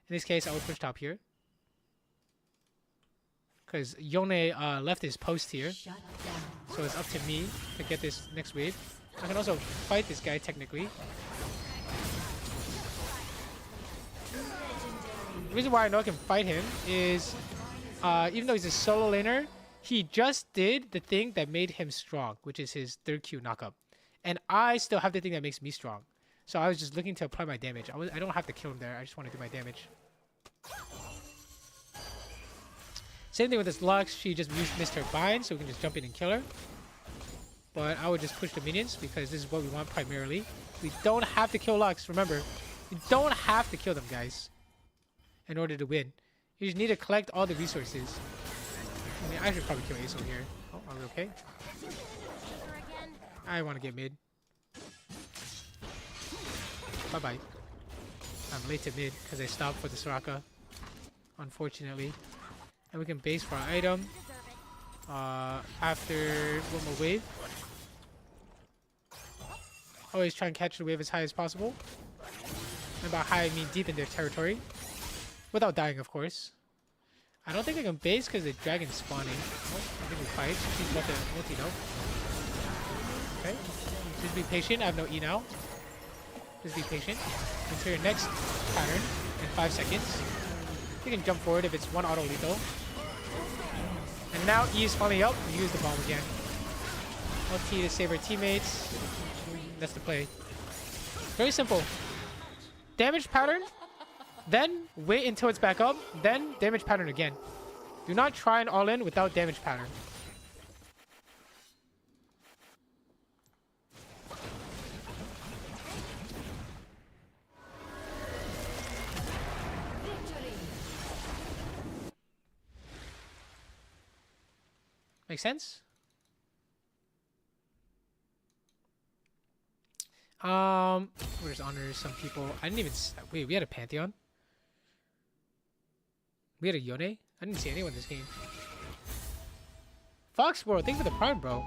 In this case, I would push top here. Because Yone left his post here. So it's up to me to get this next wave. I can also fight this guy technically. The reason why I know I can fight him is, even though he's a solo laner, he just did the thing that made him strong, which is his 3rd Q knockup. And I still have the thing that makes me strong. So I was just looking to apply my damage. I don't have to kill him there. I just want to do my damage. Same thing with this Lux. She just missed her bind, so we can just jump in and kill her. But I would just push the minions because this is what we want primarily. We don't have to kill Lux. Remember, we don't have to kill them, guys, in order to win. You just need to collect all the resources. I mean, I should probably kill ASO here. Oh, are we okay? I want to get mid. Bye-bye. I'm late to mid because I stopped for the Soraka, unfortunately. And we can base for our item after one more wave. Always try and catch the wave as high as possible. And by high, I mean deep in their territory. Without dying, of course. I don't think I can base because the dragon's spawning. Oh, I think we fight. She's about to multi though. Okay. Just be patient. I have no E now. Just be patient. Into your next pattern in 5 seconds. You can jump forward if it's one auto lethal. And now E is finally up. We use the bomb again. LT to save our teammates. That's the play. Very simple. Damage pattern. Then wait until it's back up. Then damage pattern again. Do not try and all in without damage pattern. Make sense? Where's honors? Some people. I didn't even. Wait, we had a Pantheon? We had a Yone? I didn't see anyone this game. Fox Bro, thanks for the prime, bro.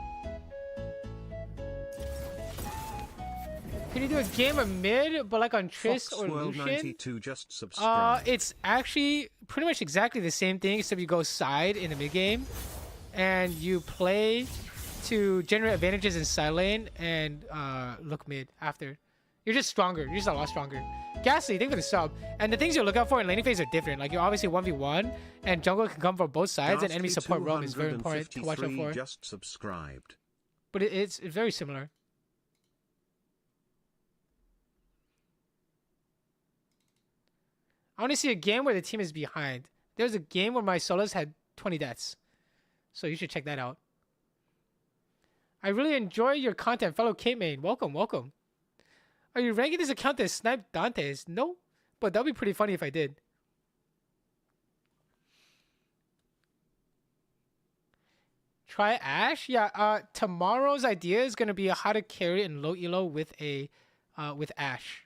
Can you do a game of mid, but like on Triss or Lucian? 92 just subscribed. It's actually pretty much exactly the same thing, except you go side in the mid game, and you play to generate advantages in side lane and look mid after. You're just stronger. You're just a lot stronger. Ghastly, thank you for the sub. And the things you look out for in laning phase are different. Like you're obviously 1v1, and jungle can come from both sides, and enemy support roam is very important to watch out for. Just subscribed. But it's very similar. I want to see a game where the team is behind. There's a game where my solos had 20 deaths. So you should check that out. I really enjoy your content, fellow Kate main. Welcome, welcome. Are you ranking this account to snipe Dante's? No, but that'd be pretty funny if I did. Try Ashe? Yeah, tomorrow's idea is gonna be how to carry in low elo with Ashe.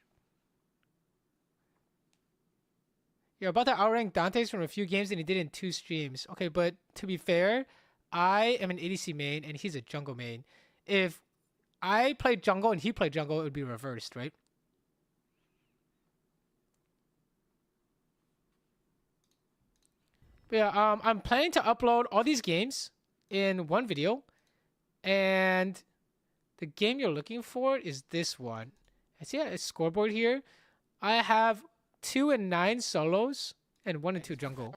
You're about to outrank Dante's from a few games and he did in 2 streams. Okay, but to be fair, I am an ADC main and he's a jungle main. If I played jungle and he played jungle, it would be reversed, right? But yeah, I'm planning to upload all these games in one video. And the game you're looking for is this one. I see a scoreboard here. I have 2 and 9 solos and 1 and 2 jungle.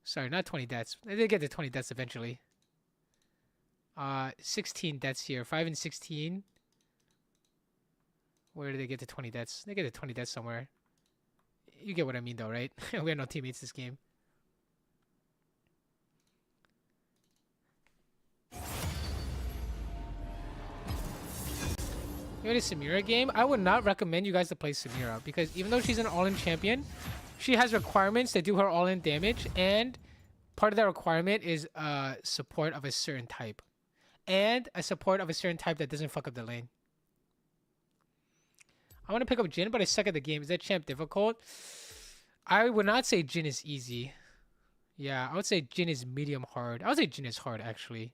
Sorry, not 20 deaths. They get to 20 deaths eventually. 16 deaths here. 5 and 16. Where do they get to 20 deaths? They get to 20 deaths somewhere. You get what I mean though, right? We have no teammates this game. You want a Samira game? I would not recommend you guys to play Samira because even though she's an all-in champion, she has requirements that do her all-in damage, and part of that requirement is support of a certain type. And a support of a certain type that doesn't fuck up the lane. I want to pick up Jhin, but I suck at the game. Is that champ difficult? I would not say Jhin is easy. Yeah, I would say Jhin is medium hard. I would say Jhin is hard, actually.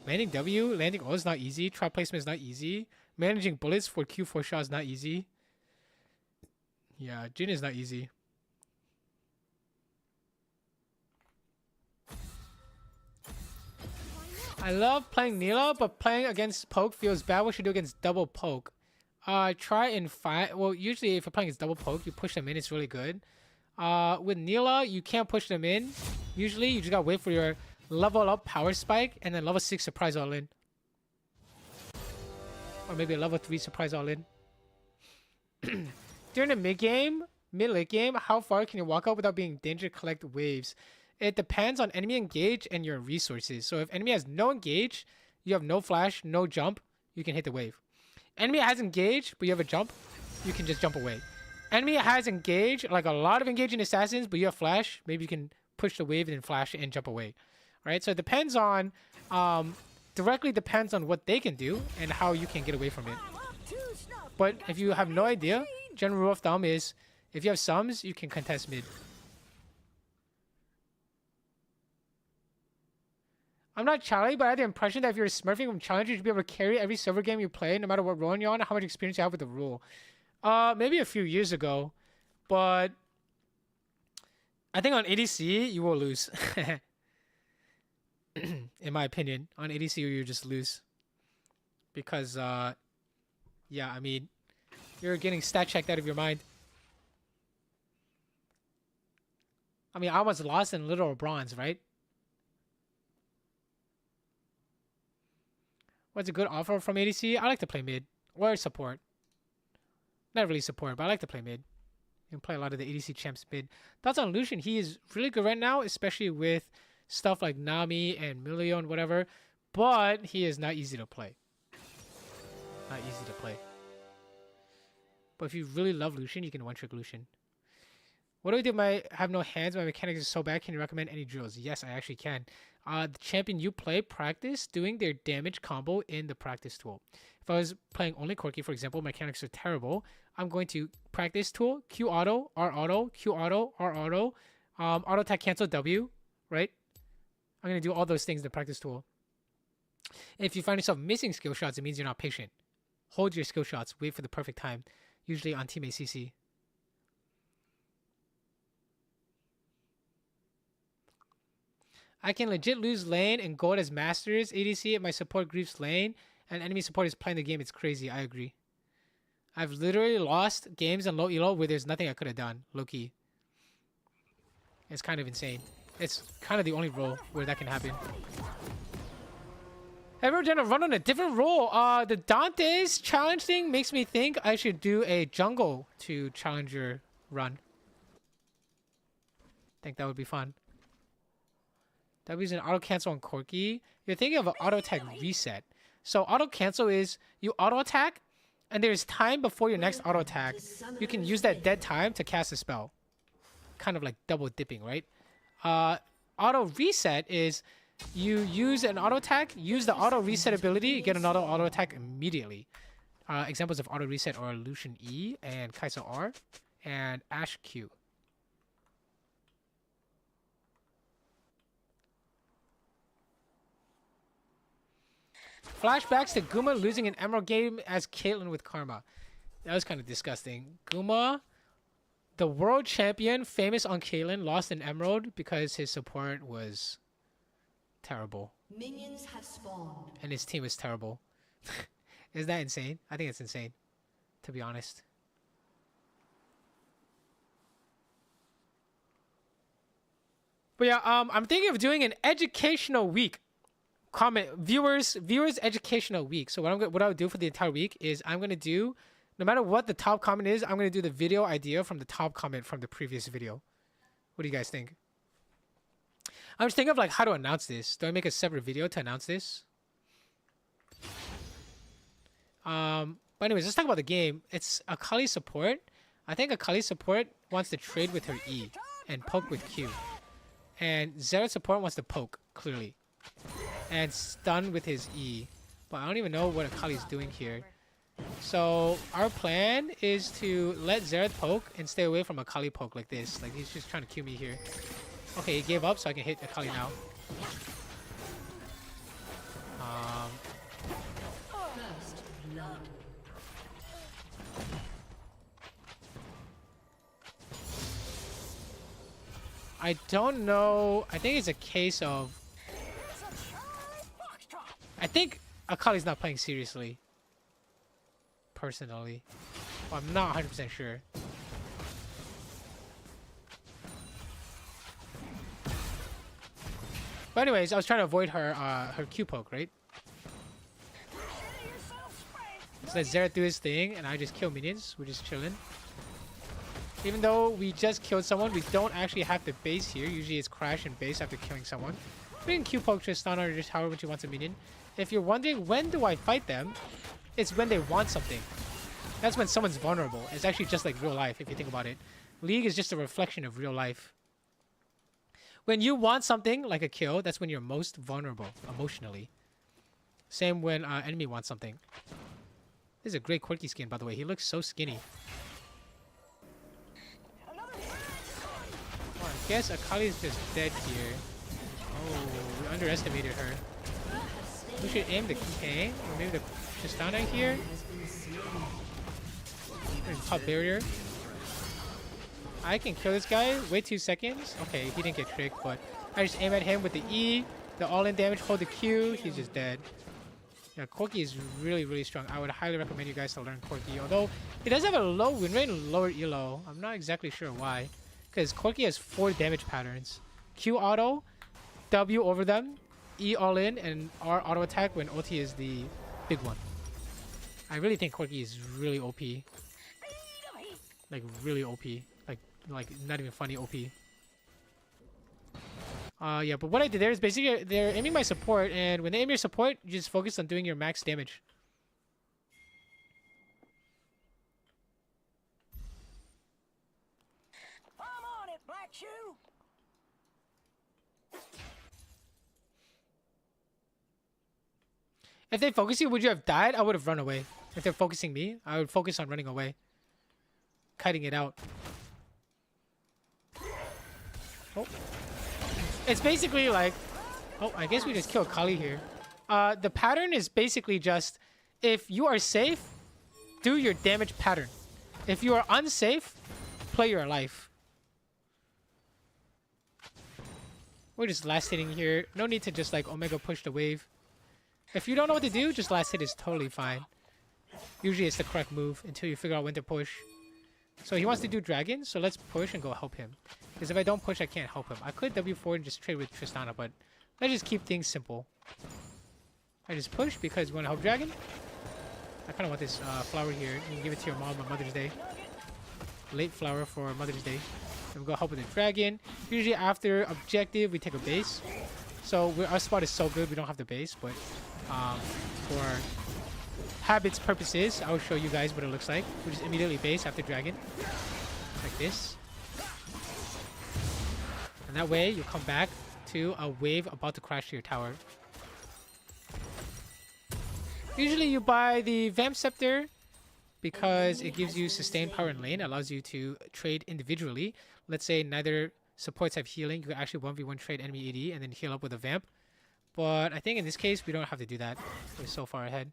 Landing W, landing O is not easy. Trap placement is not easy. Managing bullets for Q4 shots is not easy. Yeah, Jhin is not easy. I love playing Neela, but playing against poke feels bad. What should I do against double poke? Try and fight. Well, usually if you're playing against double poke, you push them in. It's really good. With Neela, you can't push them in. Usually, you just gotta wait for your level up power spike and then level 6 surprise all in. Or maybe a level 3 surprise all in. During the mid-late game, how far can you walk out without being in danger? Collect waves. It depends on enemy engage and your resources. So if enemy has no engage, you have no flash, no jump, you can hit the wave. Enemy has engage, but you have a jump, you can just jump away. Enemy has engage, like a lot of engaging assassins, but you have flash, maybe you can push the wave and then flash and jump away. Right? So it depends on, directly depends on what they can do and how you can get away from it. But if you have no idea, general rule of thumb is, if you have sums, you can contest mid. I'm not Charlie, but I had the impression that if you're smurfing from Challenger, you should be able to carry every server game you play, no matter what role you're on, how much experience you have with the rule. Maybe a few years ago, but I think on ADC you will lose. In my opinion, on ADC you just lose. Because yeah, I mean, you're getting stat checked out of your mind. I mean, I almost lost in literal bronze, right? What's a good offer from ADC? I like to play mid or support. Not really support, but I like to play mid. You can play a lot of the ADC champs mid. Thoughts on Lucian? He is really good right now, especially with stuff like Nami and Milio and whatever. But he is not easy to play. Not easy to play. But if you really love Lucian, you can one-trick Lucian. What do I do if I have no hands? My mechanics is so bad. Can you recommend any drills? Yes, I actually can. The champion you play, practice doing their damage combo in the practice tool. If I was playing only Corki, for example, mechanics are terrible. I'm going to practice tool, Q auto, R auto, Q auto, R auto, auto attack cancel W, right? I'm going to do all those things in the practice tool. If you find yourself missing skill shots, it means you're not patient. Hold your skill shots. Wait for the perfect time. Usually on teammate CC. I can legit lose lane and gold as masters ADC if my support griefs lane and enemy support is playing the game. It's crazy. I agree. I've literally lost games on low elo where there's nothing I could have done. Low key. It's kind of insane. It's kind of the only role where that can happen. Have you ever done a run on a different role? The Dante's challenge thing makes me think I should do a jungle to challenger run. Think that would be fun. That was an auto cancel on Corki. You're thinking of an auto attack reset. So auto cancel is you auto attack, and there's time before your next auto attack. You can use that dead time to cast a spell. Kind of like double dipping, right? Auto reset is you use an auto attack, use the auto reset ability, get another auto attack immediately. Examples of auto reset are Lucian E and Kai'Sa R and Ashe Q. Flashbacks to Guma losing an Emerald game as Caitlyn with Karma. That was kind of disgusting. Guma, the world champion, famous on Caitlyn, lost an Emerald because his support was terrible. Minions have spawned. And his team was terrible. Is that insane? I think it's insane, to be honest. But yeah, I'm thinking of doing an educational week. Comment viewers educational week. So what I would do for the entire week is I'm gonna do, no matter what the top comment is, I'm gonna do the video idea from the top comment from the previous video. What do you guys think? I'm just thinking of like how to announce this. Do I make a separate video to announce this? But anyways, let's talk about the game. It's Akali support. I think Akali support wants to trade with her E and poke with Q. And Xerath support wants to poke, clearly. And stun with his E. But I don't even know what Akali's doing here. So our plan is to let Xerath poke and stay away from Akali poke like this. Like he's just trying to kill me here. Okay, he gave up so I can hit Akali now. First blood. I don't know. I think it's a case of... I think Akali's not playing seriously. Personally. Well, I'm not 100% sure. But anyways, I was trying to avoid her her Q poke, right? So let Xerath do his thing, and I just kill minions. We're just chilling. Even though we just killed someone, we don't actually have to base here. Usually it's crash and base after killing someone. We can Q poke, just stun, or just however much you want a minion. If you're wondering when do I fight them, it's when they want something. That's when someone's vulnerable. It's actually just like real life if you think about it. League is just a reflection of real life. When you want something like a kill, that's when you're most vulnerable emotionally. Same when enemy wants something. This is a great Corki skin, by the way. He looks so skinny. Oh, I guess Akali's just dead here. Oh, we underestimated her. We should aim the King, or maybe the Tristana here. Top barrier. I can kill this guy. Wait 2 seconds. Okay, he didn't get tricked, but I just aim at him with the E, the all-in damage, hold the Q. He's just dead. Yeah, Corki is really, really strong. I would highly recommend you guys to learn Corki. Although, it does have a low win rate and lower elo. I'm not exactly sure why. Because Corki has 4 damage patterns. Q auto, W over them, E all in, and R auto attack when ulti is the big one. I really think Corki is really OP. Like really OP. Like not even funny OP. Yeah, but what I did there is basically they're aiming my support, and when they aim your support, you just focus on doing your max damage. I'm on it, Black Shoe. If they focus you, would you have died? I would have run away. If they're focusing me, I would focus on running away. Cutting it out. Oh. It's basically like... Oh, I guess we just killed Kali here. The pattern is basically just... If you are safe, do your damage pattern. If you are unsafe, play your life. We're just last hitting here. No need to just like Omega push the wave. If you don't know what to do, just last hit is totally fine. Usually it's the correct move until you figure out when to push. So he wants to do Dragon, so let's push and go help him. Because if I don't push, I can't help him. I could W4 and just trade with Tristana, but let's just keep things simple. I just push because we want to help Dragon. I kind of want this flower here. You can give it to your mom on Mother's Day. Late flower for Mother's Day. Then we go help with the Dragon. Usually after objective, we take a base. So our spot is so good, we don't have the base, but for habits purposes, I'll show you guys what it looks like. We just immediately base after Dragon. Like this. And that way, you come back to a wave about to crash to your tower. Usually you buy the Vamp Scepter because it gives you sustained power in lane, allows you to trade individually. Let's say neither supports have healing, you can actually 1v1 trade enemy AD and then heal up with a Vamp. But I think in this case, we don't have to do that. We're so far ahead.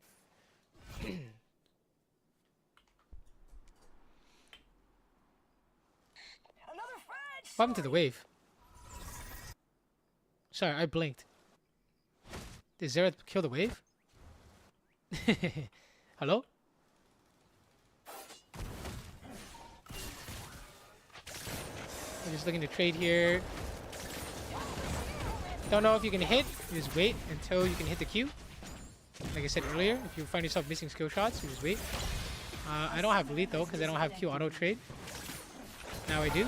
What happened to the wave? Sorry, I blinked. Did Zera kill the wave? Hello? I'm just looking to trade here. Don't know if you can hit. You just wait until you can hit the Q. Like I said earlier, if you find yourself missing skill shots, you just wait. I don't have lethal because I don't have Q auto trade. Now I do.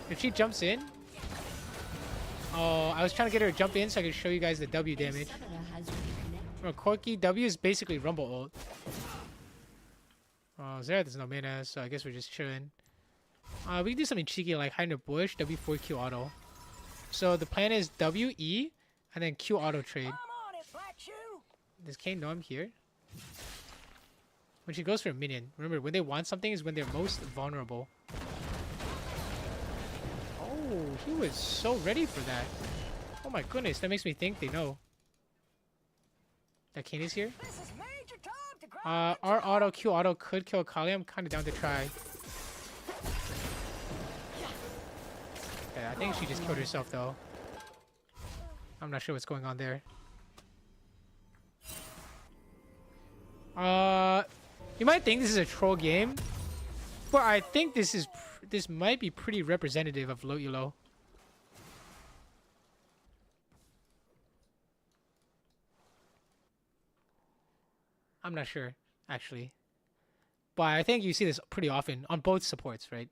If she jumps in... Oh, I was trying to get her to jump in so I could show you guys the W damage. Well, Corki, W is basically Rumble ult. Oh, Zera does no mana, so I guess we're just chilling. We can do something cheeky like hide in a bush, W4 Q auto. So the plan is W, E, and then Q auto trade. Does Kane know I'm here? When she goes for a minion. Remember, when they want something is when they're most vulnerable. Oh, he was so ready for that. Oh my goodness, that makes me think they know. That Kane is here? R auto, Q auto could kill Kali. I'm kind of down to try. Yeah, I think she just killed herself though. I'm not sure what's going on there. You might think this is a troll game, but I think this might be pretty representative of low elo. I'm not sure, actually. But I think you see this pretty often on both supports, right?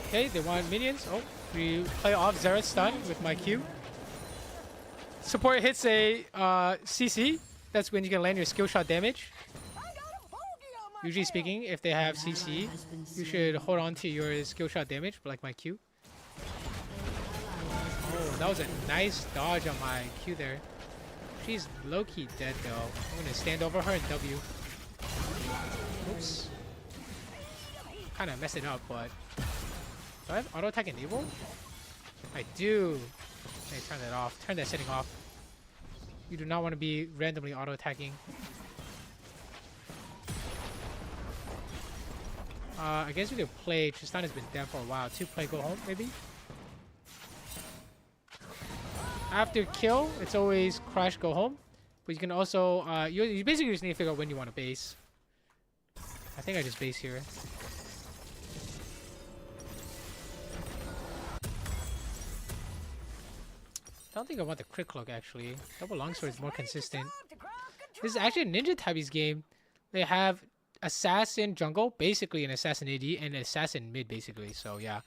Okay, they want minions. Oh, we play off Zera's stun with my Q. Support hits a CC. That's when you can land your skill shot damage. Usually speaking, if they have CC, you should hold on to your skill shot damage, like my Q. Oh, that was a nice dodge on my Q there. She's low-key dead though. I'm gonna stand over her and W. Oops. Kinda messed it up, but... Do I have auto attack enabled? I do. Hey, turn that off. Turn that setting off. You do not want to be randomly auto attacking. I guess we could play. Tristan has been dead for a while. 2 play, go home, maybe? After kill, it's always crash, go home. But you can also, you basically just need to figure out when you want to base. I think I just base here. I don't think I want the crit cloak actually. Double longsword is more consistent. This is actually a ninja tabbies game. They have assassin jungle, basically an assassin AD, and an assassin mid basically. So yeah,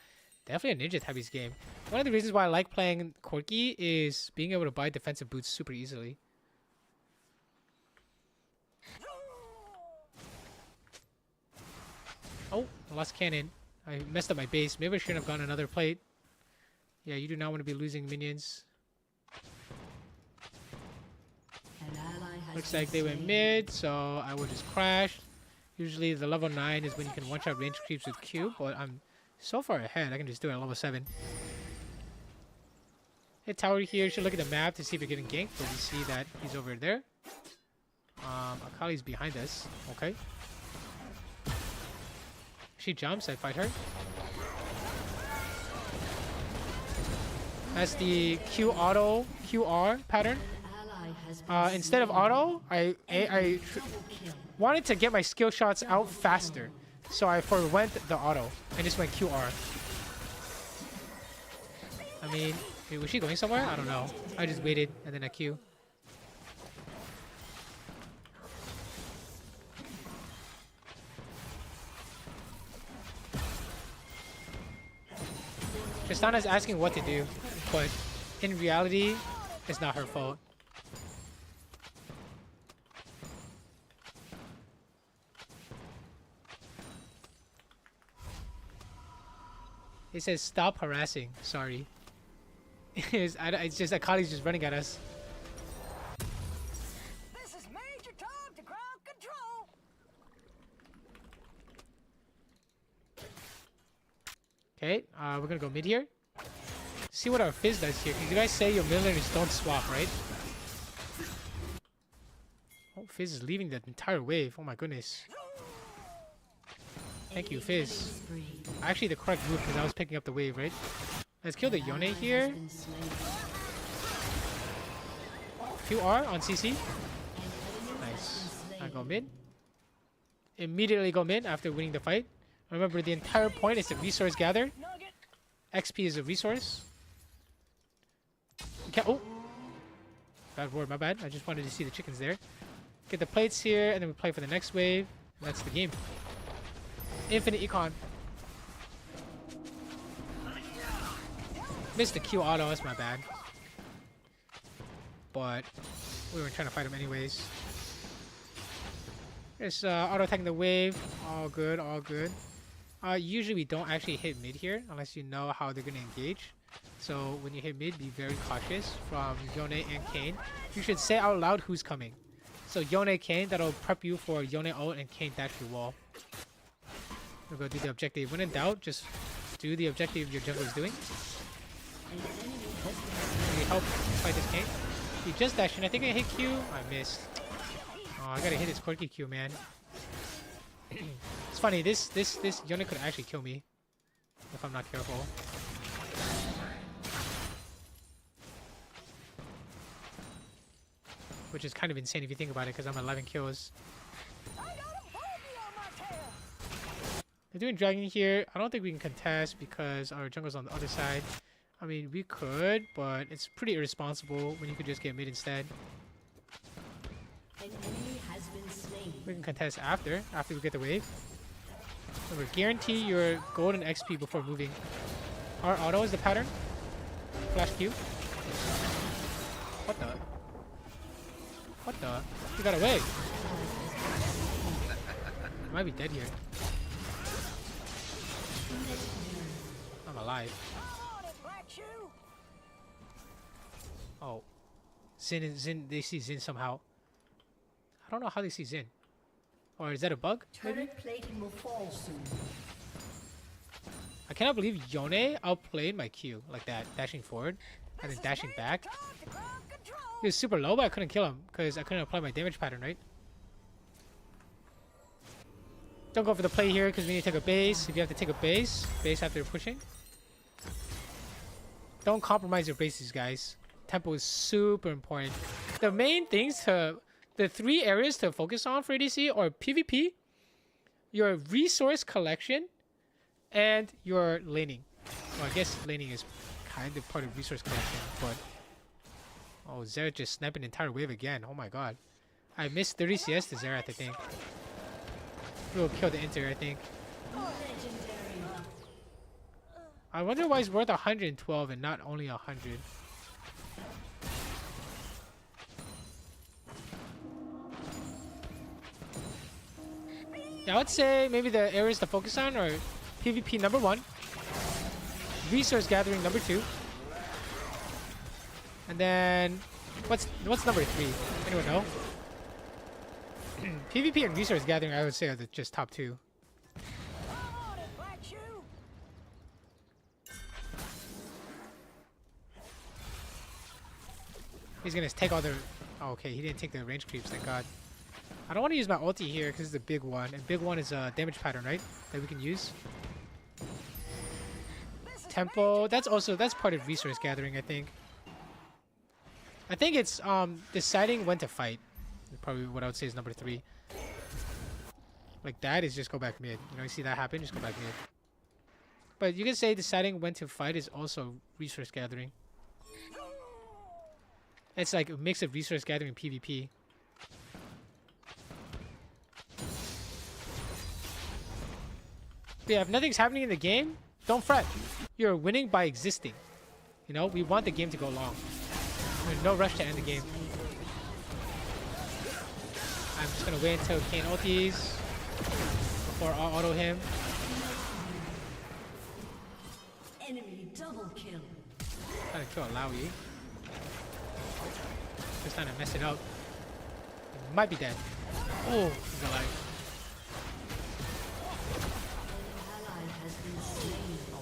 definitely a ninja tabbies game. One of the reasons why I like playing Corki is being able to buy defensive boots super easily. Oh, I lost cannon. I messed up my base. Maybe I shouldn't have gone another plate. Yeah, you do not want to be losing minions. Looks like they went mid, so I will just crash. Usually the level 9 is when you can one-shot range creeps with Q, but I'm so far ahead, I can just do it at level 7. Hit tower here, should look at the map to see if you're getting ganked, but we see that he's over there. Akali's behind us, okay. She jumps, I fight her. That's the Q auto, QR pattern. Instead of auto, I wanted to get my skill shots out faster. So I forwent the auto. I just went QR. I mean, wait, was she going somewhere? I don't know. I just waited and then I Q. Tristana's asking what to do, but in reality, it's not her fault. It says stop harassing. Sorry. It's just Akali's just running at us. This is Major Tom to ground control. Okay, we're gonna go mid here. See what our Fizz does here. Because you guys say your milliners don't swap, right? Oh, Fizz is leaving the entire wave. Oh my goodness. Thank you, Fizz. Actually, the correct move because I was picking up the wave, right? Let's kill the Yone here. QR on CC. Nice. I go mid. Immediately go mid after winning the fight. Remember, the entire point is to resource gather. XP is a resource. Okay. Oh! Bad word, my bad. I just wanted to see the chickens there. Get the plates here, and then we play for the next wave. And that's the game. Infinite Econ. Missed the Q auto, that's my bad. But we were trying to fight him anyways. Just auto attacking the wave. All good, all good. Usually we don't actually hit mid here unless you know how they're gonna engage. So when you hit mid, be very cautious from Yone and Kayn. You should say out loud who's coming. So Yone, Kayn, that'll prep you for Yone ult and Kayn dash your wall. We'll go do the objective. When in doubt, just do the objective your jungle is doing. Can we help fight this Kayn? He just dashed in. I think I hit Q. I missed. Oh, I gotta hit his Corki Q, man. It's funny. This Yone could actually kill me if I'm not careful. Which is kind of insane if you think about it, because I'm 11 kills. They're doing dragon here. I don't think we can contest because our jungle's on the other side. I mean, we could, but it's pretty irresponsible when you could just get mid instead. An enemy has been slain. We can contest after we get the wave. Remember, guarantee your golden XP before moving. Our auto is the pattern. Flash Q. What the? What the? He got away. I might be dead here. I'm alive. Oh. Zin, they see Zin somehow. I don't know how they see Zin. Or is that a bug? Maybe? Turret plating will fall soon. I cannot believe Yone outplayed my Q like that, dashing forward and then dashing back. Talk to ground control. He was super low, but I couldn't kill him because I couldn't apply my damage pattern, right? Don't go for the play here because we need to take a base. If you have to take a base after you're pushing. Don't compromise your bases, guys. Tempo is super important. The main things the 3 areas to focus on for ADC are PvP, your resource collection, and your laning. Well, I guess laning is kind of part of resource collection, but... Oh, Xerath just sniped an entire wave again. Oh my god. I missed 30 CS to Xerath, I think. We'll kill the Inter, I think. I wonder why it's worth 112 and not only 100. Yeah, I would say maybe the areas to focus on are PvP number 1, resource gathering number 2, and then what's number 3? Anyone know? PvP and resource gathering, I would say, are the just top 2. Come on it, Black Shoe. He's gonna take all the... Oh, okay, he didn't take the range creeps, thank god. I don't want to use my ulti here because it's a big one, and big one is a damage pattern, right? That we can use. Tempo, that's part of resource gathering, I think. I think it's deciding when to fight. Probably what I would say is number 3. Like that is just go back mid. You know, you see that happen, just go back mid. But you can say deciding when to fight is also resource gathering. It's like a mix of resource gathering and PvP. But yeah, if nothing's happening in the game, don't fret. You're winning by existing. You know, we want the game to go long. There's no rush to end the game. I'm just gonna wait until Kane ultis before I'll auto him. Enemy double kill. Trying to kill a Lowy. Just trying to mess it up. He might be dead. Oh, he's alive.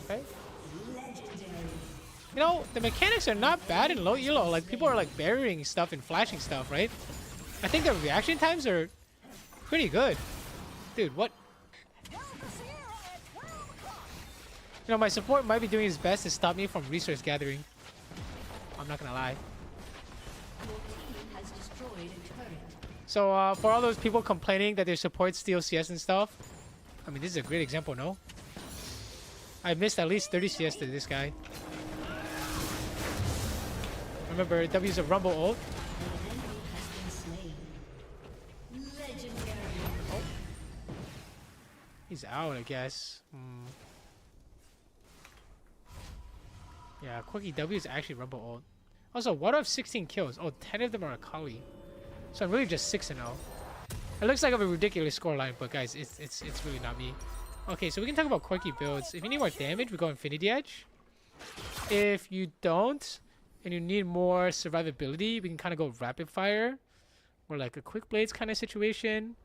Okay. You know, the mechanics are not bad in low elo. Like, people are like burying stuff and flashing stuff, right? I think the reaction times are pretty good. Dude, what? You know, my support might be doing his best to stop me from resource gathering. I'm not gonna lie. So, for all those people complaining that their support steals CS and stuff, I mean, this is a great example, no? I missed at least 30 CS to this guy. Remember, W's a rumble ult. Oh. He's out, I guess. Yeah, Corki W is actually rumble ult. Also, what of 16 kills? Oh, 10 of them are Akali. So I'm really just 6-0. It looks like I have a ridiculous scoreline, but guys, it's really not me. Okay, so we can talk about Corki builds. If you need more damage, we go Infinity Edge. If you don't, and you need more survivability, we can kind of go Rapid Fire. Or like a Quick Blades kind of situation.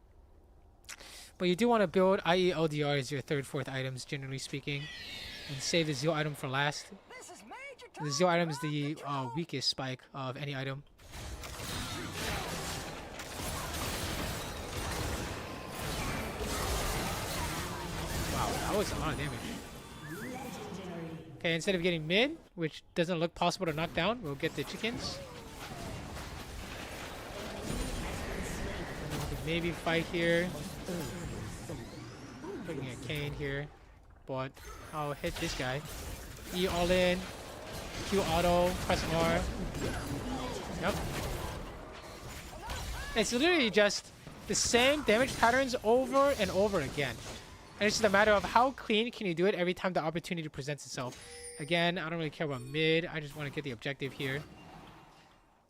But you do want to build IE LDR as your 3rd, 4th items, generally speaking. And save the Zeal item for last. The Zeal item is the weakest spike of any item. Wow, that was a lot of damage. Okay, instead of getting mid, which doesn't look possible to knock down, we'll get the chickens. And we can maybe fight here. Looking at Kane here. But I'll hit this guy. E all in. Q auto. Press R. Yep. It's literally just the same damage patterns over and over again. And it's just a matter of how clean can you do it every time the opportunity presents itself. Again, I don't really care about mid. I just want to get the objective here.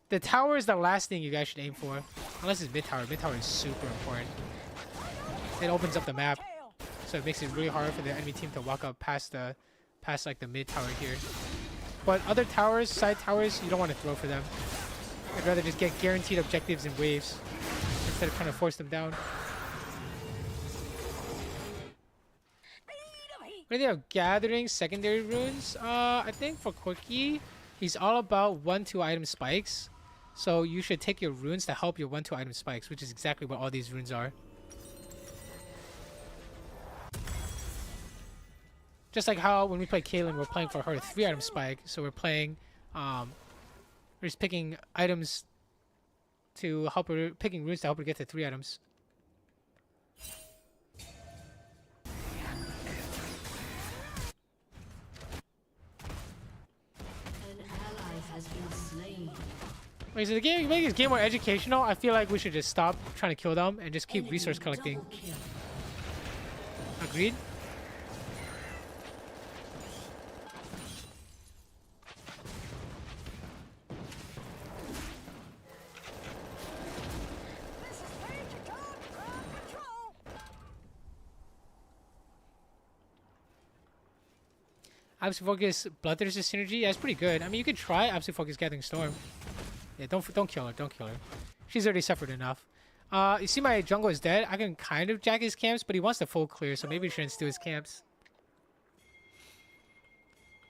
The tower is the last thing you guys should aim for. Unless it's mid tower. Mid tower is super important. It opens up the map. So it makes it really hard for the enemy team to walk up past like the mid tower here. But other towers, side towers, you don't want to throw for them. I'd rather just get guaranteed objectives in waves instead of trying to force them down. What do they have? Gathering secondary runes? I think for Corki, he's all about 1-2 item spikes. So you should take your runes to help your 1-2 item spikes, which is exactly what all these runes are. Just like how when we play Caitlyn, we're playing for her 3 item spike. So we're playing, we're just picking items to help her, picking runes to help her get to 3 items. Wait, so the game, you make this game more educational. I feel like we should just stop trying to kill them and just keep resource collecting. Agreed? This is Major Tom to ground control. Absolute Focus Bloodthirster synergy. Yeah, it's pretty good. I mean, you could try Absolute Focus Gathering Storm. Yeah, don't kill her. Don't kill her. She's already suffered enough. You see my jungle is dead. I can kind of jack his camps, but he wants the full clear, so maybe we shouldn't steal his camps.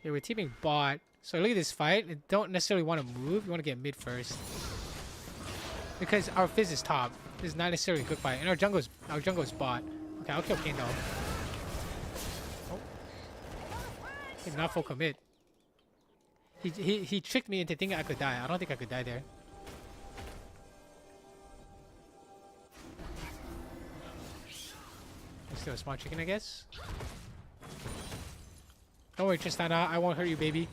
Okay, we're teaming bot. So look at this fight. I don't necessarily want to move. You want to get mid first. Because our Fizz is top. This is not necessarily a good fight. And our jungle is bot. Okay, I'll kill Kane though. Oh. Okay, not full commit. He tricked me into thinking I could die. I don't think I could die there. Still a smart chicken, I guess. Don't worry, Tristana. I won't hurt you, baby.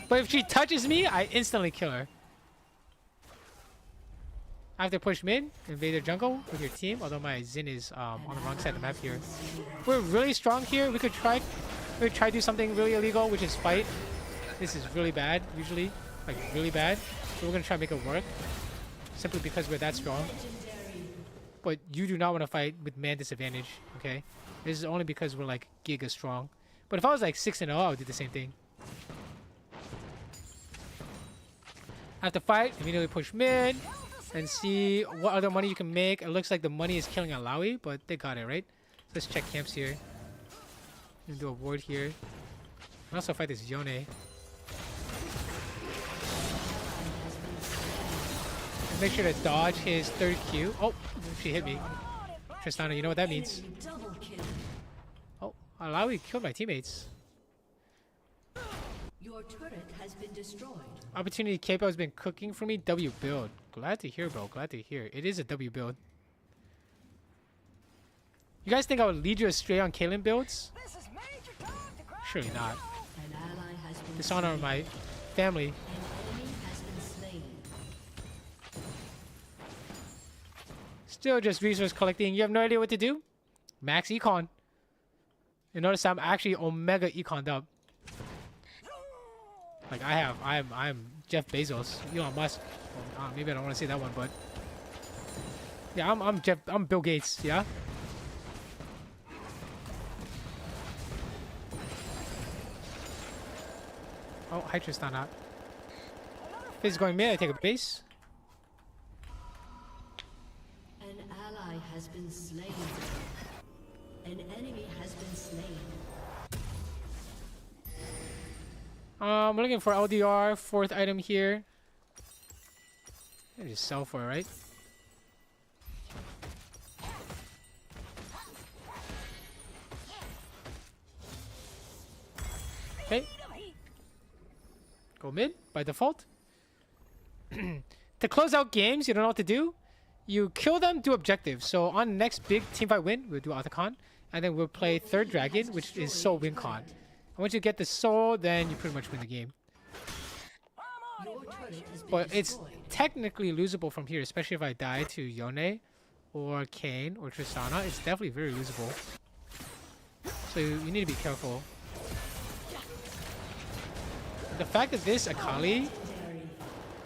But if she touches me, I instantly kill her. I have to push mid, invade their jungle with your team. Although my Xin is on the wrong side of the map here. We're really strong here. We could try to do something really illegal, which is fight. This is really bad, usually. Like, really bad. So we're going to try to make it work. Simply because we're that strong. But you do not want to fight with man disadvantage, okay? This is only because we're, like, giga strong. But if I was, like, 6-0, I would do the same thing. I have to fight, immediately push mid, and see what other money you can make. It looks like the money is killing Alawi, but they got it, right? So let's check camps here. Do a ward here. And also fight this Yone. And make sure to dodge his 3rd Q. Oh, she hit me. Tristana, you know what that means. Oh, Alawi killed my teammates. Your turret has been destroyed. Opportunity Capo has been cooking for me. W build. Glad to hear, bro. Glad to hear. It is a W build. You guys think I would lead you astray on Caitlyn builds? This is Major Tom to ground Surely not. An ally has been Dishonor my family. An enemy has been slain. Still just resource collecting. You have no idea what to do? Max econ. You notice I'm actually omega econed up. Like I'm Jeff Bezos, Elon Musk. Well, maybe I don't want to say that one, but yeah, I'm Bill Gates. Yeah. Oh, hi Tristana. Fizz going mid. I take a base. An ally has been slain. An enemy has been slain. We're looking for LDR, 4th item here. I just sell for it, right? Okay. Go mid by default. To close out games, you don't know what to do. You kill them, do objectives. So on next big teamfight win, we'll do Autocon. And then we'll play 3rd Dragon, which is Soul Win Con. And once you get the soul, then you pretty much win the game. Your turret has been But it's destroyed. technically losable from here, especially if I die to Yone or Kane or Tristana. It's definitely very losable. So you need to be careful. The fact that this Akali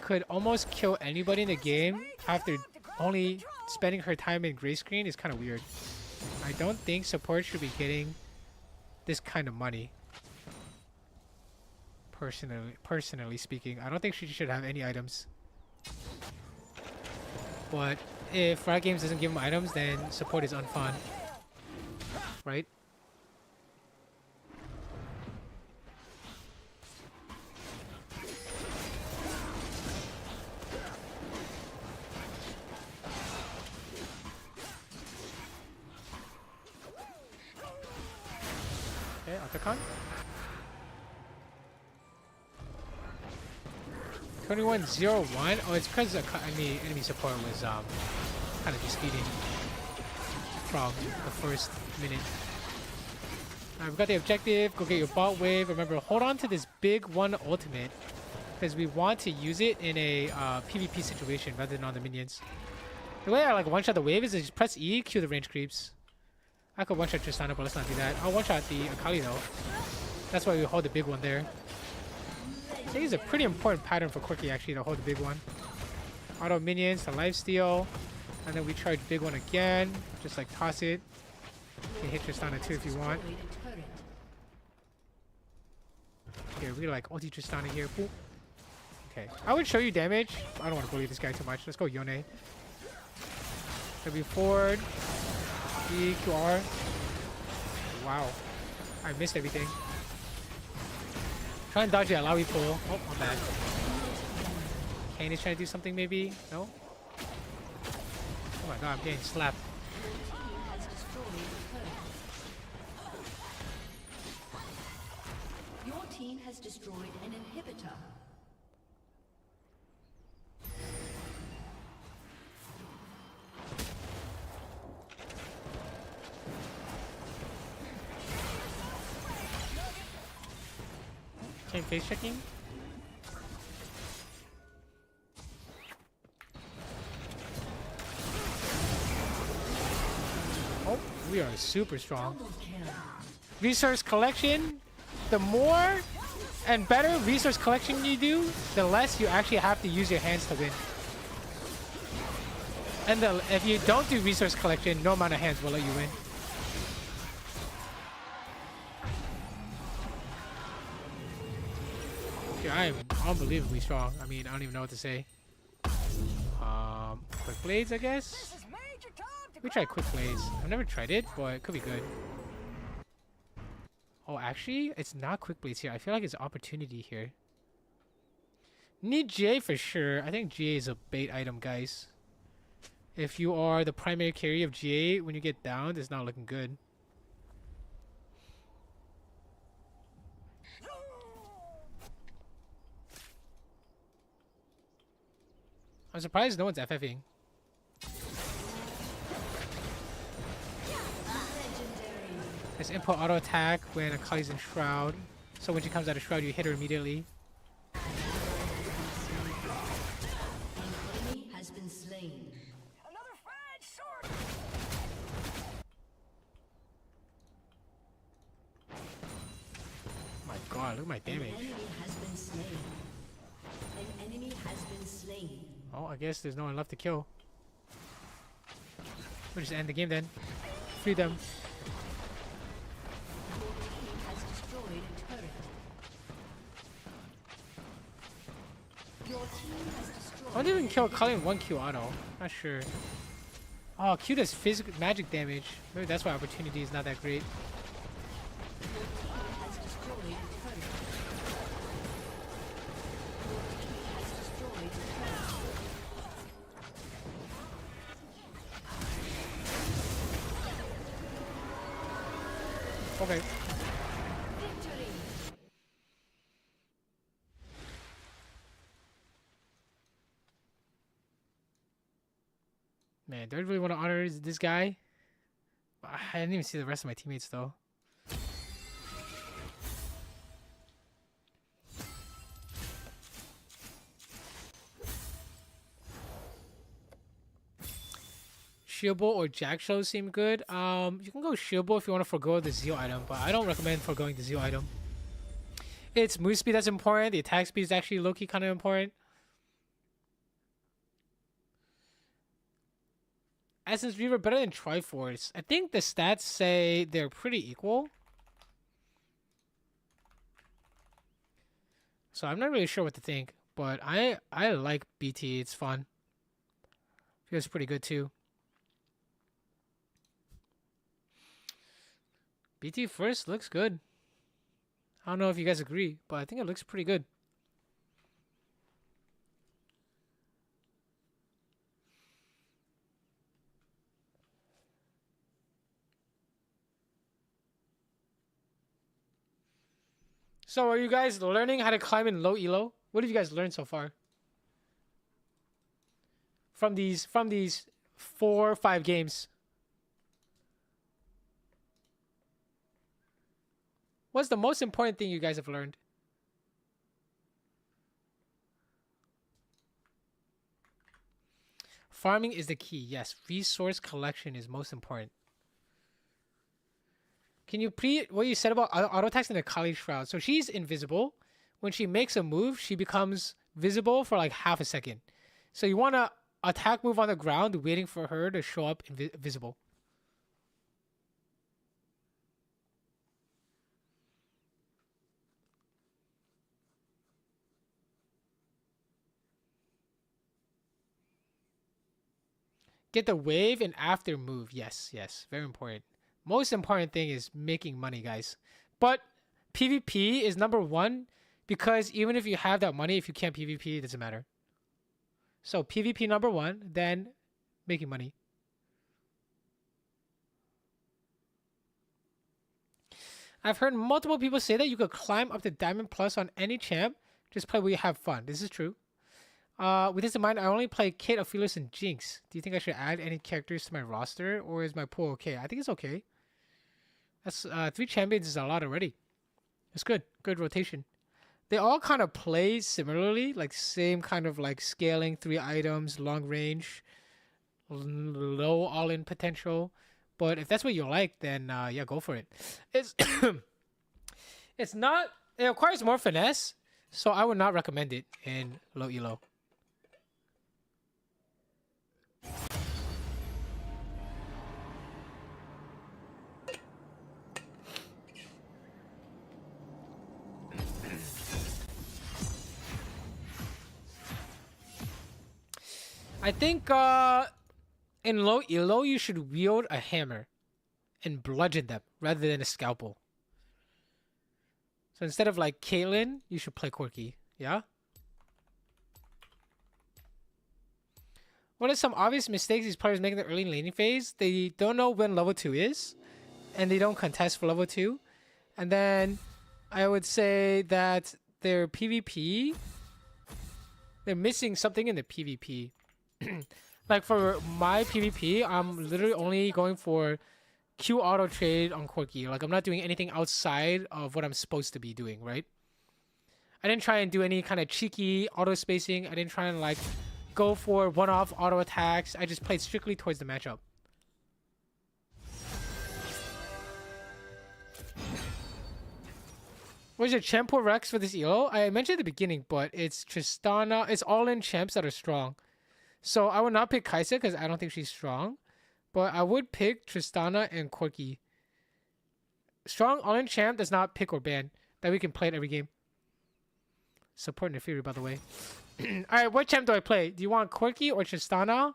could almost kill anybody in the game after only spending her time in gray screen is kind of weird. I don't think support should be getting this kind of money. Personally speaking, I don't think she should have any items. But if Riot Games doesn't give him items, then support is unfun, right? Okay, Otacon. 21-0-1. Oh, it's because enemy support was kind of disputing from the first minute. Alright, we got the objective. Go get your bot wave. Remember, hold on to this big one ultimate because we want to use it in a PvP situation rather than on the minions. The way I like one-shot the wave is to just press E, cue the range creeps. I could one-shot Tristana, but let's not do that. I'll one-shot the Akali though. That's why we hold the big one there. I think it's a pretty important pattern for Corki actually to hold the big one. Auto minions to lifesteal. And then we charge big one again. Just like toss it. You can hit Tristana too if you want. Okay, we like ulti Tristana here. Boop. Okay. I would show you damage. I don't want to bully this guy too much. Let's go Yone. W forward. E, QR. Wow. I missed everything. Try and dodge the Alawi pull. Oh, my bad. Kane is trying to do something maybe? No? Oh my god, I'm getting slapped. Your team has destroyed an inhibitor. Face checking. Oh, we are super strong. Resource collection. The more and better resource collection you do, the less you actually have to use your hands to win. And if you don't do resource collection, no amount of hands will let you win. I am unbelievably strong. I mean, I don't even know what to say. Quick blades, I guess. We try quick blades. I've never tried it, but it could be good. Oh, actually, it's not quick blades here. I feel like it's opportunity here. Need GA for sure. I think GA is a bait item, guys. If you are the primary carry of GA, when you get downed, it's not looking good. I'm surprised no one's FFing. Let's input auto attack when Akali's in Shroud. So when she comes out of Shroud, you hit her immediately. Enemy has been slain. Another fried sword. My god, look at my damage. An enemy has been slain. An enemy has been slain. Oh, I guess there's no one left to kill. We'll just end the game then. Free them. Has destroyed a turret. Your team has destroyed. I wonder if we can kill Akali in 1Q auto. Not sure. Oh, Q does physical magic damage. Maybe that's why opportunity is not that great. Has destroyed a turret. Has destroyed a turret. Okay. Victory. Man, do I really want to honor this guy? I didn't even see the rest of my teammates though. Shieldbo or Jack Show seem good. You can go Shieldbo if you want to forgo the Zeal item, but I don't recommend foregoing the Zeal item. It's move speed that's important. The attack speed is actually low-key kind of important. Essence Reaver better than Triforce. I think the stats say they're pretty equal. So I'm not really sure what to think, but I like BT. It's fun. Feels pretty good too. BT first looks good. I don't know if you guys agree, but I think it looks pretty good. So are you guys learning how to climb in low elo? What have you guys learned so far? From these 4 or 5 games. What's the most important thing you guys have learned? Farming is the key. Yes, resource collection is most important. Can you what you said about auto attacks in the Kali Shroud? So she's invisible. When she makes a move, she becomes visible for like half a second. So you want to attack move on the ground, waiting for her to show up invisible. Get the wave and after move. Yes, yes. Very important. Most important thing is making money, guys. But PvP is number 1 because even if you have that money, if you can't PvP, it doesn't matter. So PvP number 1, then making money. I've heard multiple people say that you could climb up to Diamond Plus on any champ. Just play where you have fun. This is true. With this in mind, I only play Kate, Ophelis, and Jinx. Do you think I should add any characters to my roster, or is my pool okay? I think it's okay. That's 3 champions is a lot already. It's good. Good rotation. They all kind of play similarly, like same kind of like scaling, 3 items, long range, low all-in potential. But if that's what you like, then yeah, go for it. It's it's not. It requires more finesse, so I would not recommend it in low elo. I think in low elo you should wield a hammer and bludgeon them rather than a scalpel. So instead of like Caitlyn, you should play Corki. Yeah? What are some obvious mistakes these players make in the early laning phase? They don't know when level 2 is, and they don't contest for level 2. And then I would say that their PvP, they're missing something in the PvP. Like for my PvP, I'm literally only going for Q auto trade on Corki. Like I'm not doing anything outside of what I'm supposed to be doing, right? I didn't try and do any kind of cheeky auto spacing. I didn't try and like go for one-off auto attacks. I just played strictly towards the matchup. What is your champ pool Rex for this elo? I mentioned at the beginning, but it's Tristana. It's all-in champs that are strong. So I would not pick Kaisa because I don't think she's strong. But I would pick Tristana and Corki. Strong all-in champ does not pick or ban. That we can play it every game. Support Nefiri, by the way. Alright, what champ do I play? Do you want Corki or Tristana?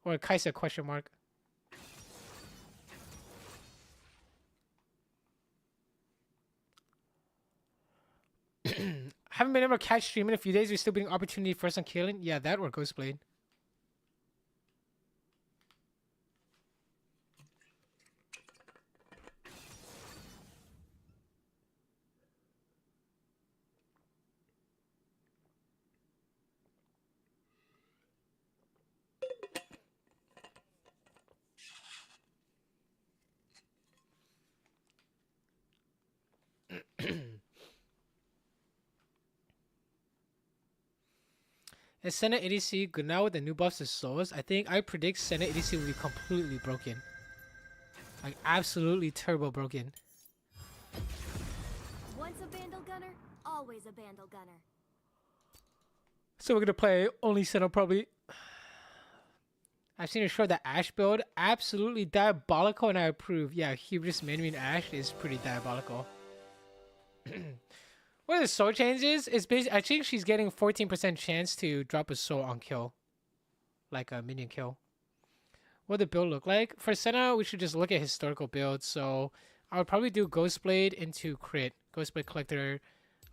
Or Kaisa, question mark. Haven't been able to catch stream in a few days. We're still being opportunity first on Kaelin. Yeah, that or Ghostblade. Is Senna ADC good now with the new buffs to souls? I think I predict Senna ADC will be completely broken. Like absolutely turbo broken. Once a Vandal Gunner, always a Vandal Gunner. So we're gonna play only Senna probably. I've seen her show the Ashe build. Absolutely diabolical and I approve. Yeah, Hubris Manuin Ashe is pretty diabolical. What the soul change is basically, I think she's getting 14% chance to drop a soul on kill. Like a minion kill. What the build look like? For Senna, we should just look at historical builds. So I would probably do Ghostblade into crit. Ghostblade Collector,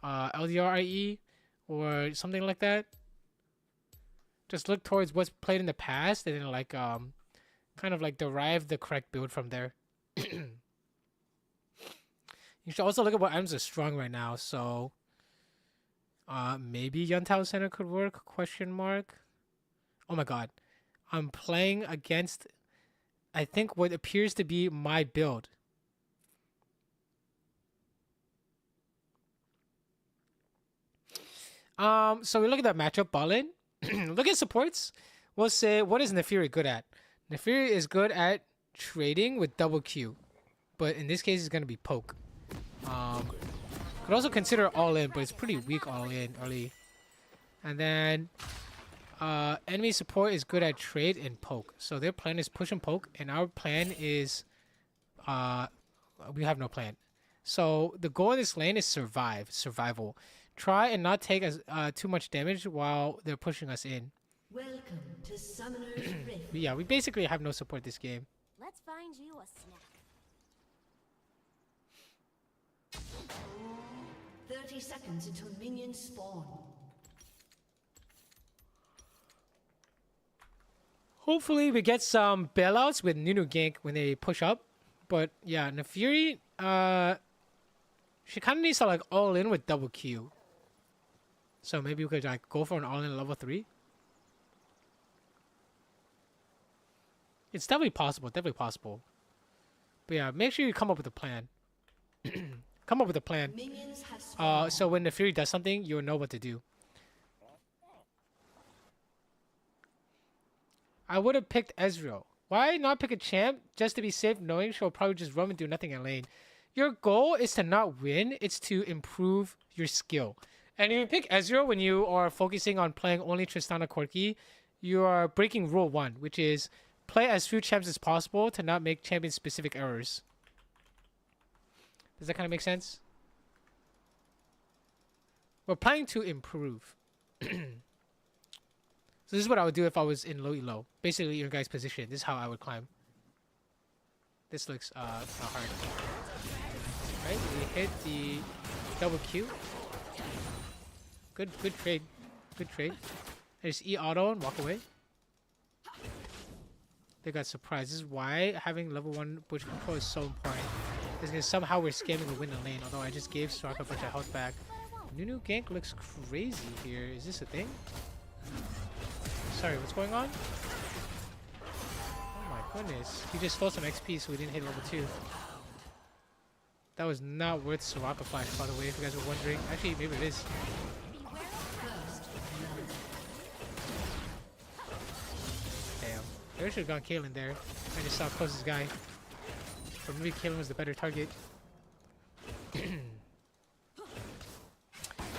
LDRIE, or something like that. Just look towards what's played in the past and then like kind of like derive the correct build from there. You should also look at what items are strong right now. So maybe Yuntao Center could work? Question mark. Oh my god. I'm playing against I think what appears to be my build. So we look at that matchup, Ballin. Look at supports. We'll say, what is Nefiri good at? Nefiri is good at trading with double Q. But in this case, it's going to be poke. Could also consider all in, but it's pretty weak all in early. And then enemy support is good at trade and poke. So their plan is push and poke, and our plan is we have no plan. So the goal in this lane is survival. Try and not take as too much damage while they're pushing us in. Welcome to Summoner's Rift. Yeah, we basically have no support this game. Let's find you a snack. 30 seconds until minions spawn. Hopefully we get some bailouts with Nunu gank when they push up. But yeah, Nefiri, she kind of needs to like all in with double Q. So maybe we could like go for an all in level 3. It's definitely possible, But yeah, make sure you come up with a plan. Come up with a plan. Minions have spawned. So when Nefiri does something, you'll know what to do. I would have picked Ezreal. Why not pick a champ just to be safe, knowing she'll probably just run and do nothing in lane? Your goal is to not win, it's to improve your skill. And if you pick Ezreal when you are focusing on playing only Tristana Corki, you are breaking rule 1, which is play as few champs as possible to not make champion-specific errors. Does that kind of make sense? We're planning to improve. So this is what I would do if I was in low elo. Basically, your guys' position. This is how I would climb. This looks not hard. Right, we hit the double Q. Good trade. Good trade. I just E auto and walk away. They got surprised. This is why having level 1 bush control is so important. Because somehow we're scamming to win the lane. Although I just gave Soraka a bunch of health back. Nunu gank looks crazy here. Is this a thing? Sorry, what's going on? Oh my goodness. He just stole some XP so we didn't hit level 2. That was not worth Soraka flash, by the way, if you guys were wondering. Actually, maybe it is. Damn. I should have gone Caitlyn there. I just saw closest guy. Or maybe Caitlyn was the better target.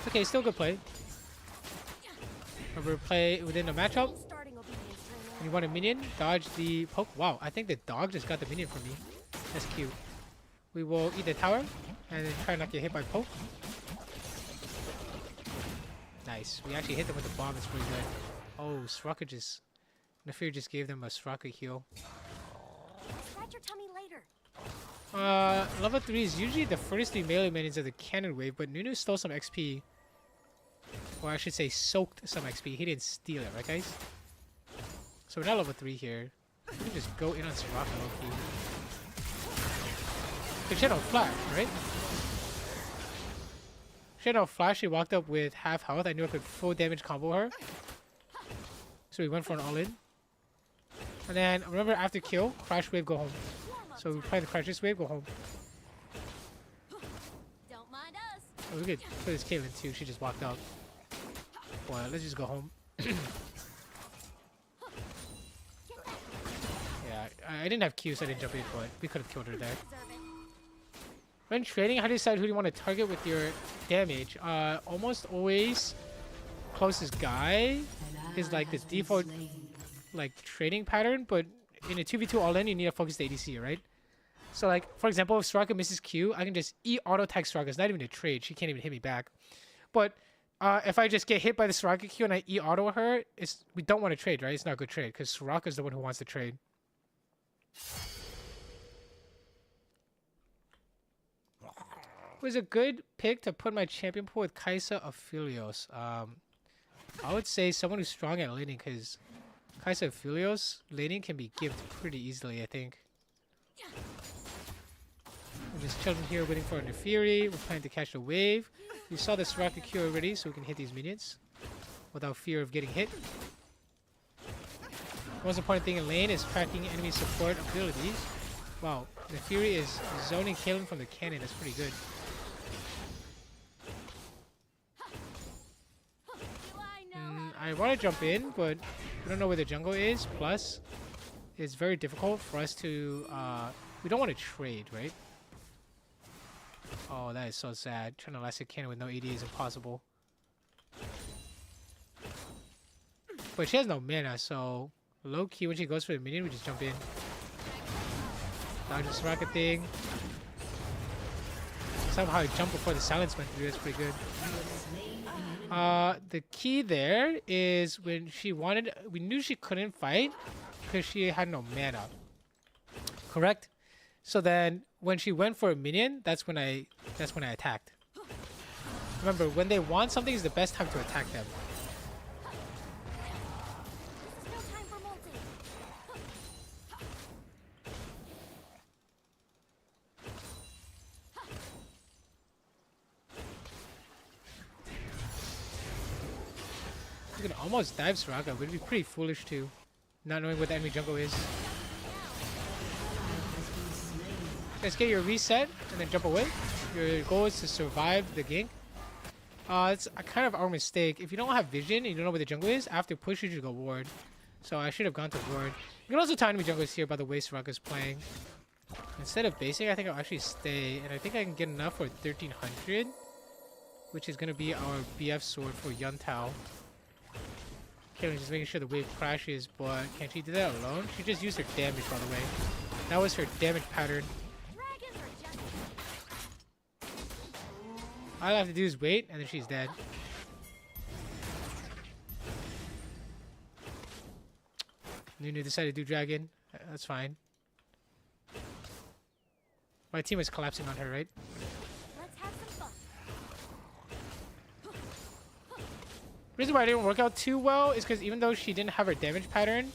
Okay, still good play. Remember, play within a matchup. You want a minion, dodge the poke. Wow, I think the dog just got the minion from me. That's cute. We will eat the tower and then try not to get hit by poke. Nice. We actually hit them with the bomb. It's pretty good. Oh, Soraka just... Nefir just gave them a Soraka heal. Scratch your tummy later. Level 3 is usually the first 3 melee minions of the cannon wave, but Nunu stole some XP. Or I should say soaked some XP. He didn't steal it, right guys? So we're not level 3 here. We can just go in on Soraka low-key. She had no flash, right? She had no flash. She walked up with half health. I knew I could full damage combo her. So we went for an all-in. And then, remember, after kill, crash wave, go home. So we play the crash this wave, go home. Don't mind us. Oh, we could play this Caitlyn too. She just walked up. Well, let's just go home. Yeah, I didn't have Q, so I didn't jump in, but we could have killed her there. When trading, how do you decide who you want to target with your damage? Almost always closest guy is like the default like trading pattern, but in a 2v2 all-in, you need to focus the ADC, right? So like, for example, if Soraka misses Q, I can just auto tag Soraka. It's not even a trade. She can't even hit me back. But if I just get hit by the Soraka Q and I auto her, we don't want to trade, right? It's not a good trade because Soraka's the one who wants to trade. Was a good pick to put my champion pool with Kaisa Aphelios. I would say someone who's strong at laning because Kaisa Aphelios laning can be given pretty easily, I think. We're just chilling here waiting for a Nefiri. We're planning to catch the wave. We saw the Soraka Q already, so we can hit these minions without fear of getting hit. The most important thing in lane is tracking enemy support abilities. Wow, Nefiri is zoning Kaelin from the cannon. That's pretty good. I want to jump in, but we don't know where the jungle is. Plus, it's very difficult for us to... we don't want to trade, right? Oh, that is so sad. Trying to last a cannon with no AD is impossible. But she has no mana, so... Low-key, when she goes for the minion, we just jump in. Dodge this rocket thing. Somehow I jump before the silence went through. That's pretty good. The key there is when she wanted... We knew she couldn't fight because she had no mana. Correct? So then when she went for a minion, that's when I attacked. Remember, when they want something is the best time to attack them. No time for molting. You can almost dive Soraka, but it'd be pretty foolish too, not knowing what the enemy jungle is. Let's get your reset and then jump away. Your goal is to survive the gank. It's a kind of our mistake. If you don't have vision and you don't know where the jungle is, after push you should go ward. So I should have gone to ward. You can also tell enemy jungle is here by the way Soraka's playing. Instead of basing, I think I'll actually stay, and I think I can get enough for 1300, which is gonna be our BF sword for Yuntao. Kaelin's just making sure the wave crashes, but can she do that alone? She just used her damage, by the way. That was her damage pattern. Dragons are just... All I have to do is wait, and then she's dead. Nunu decided to do dragon. That's fine. My team is collapsing on her, right? Let's have some fun. The reason why I didn't work out too well is because even though she didn't have her damage pattern,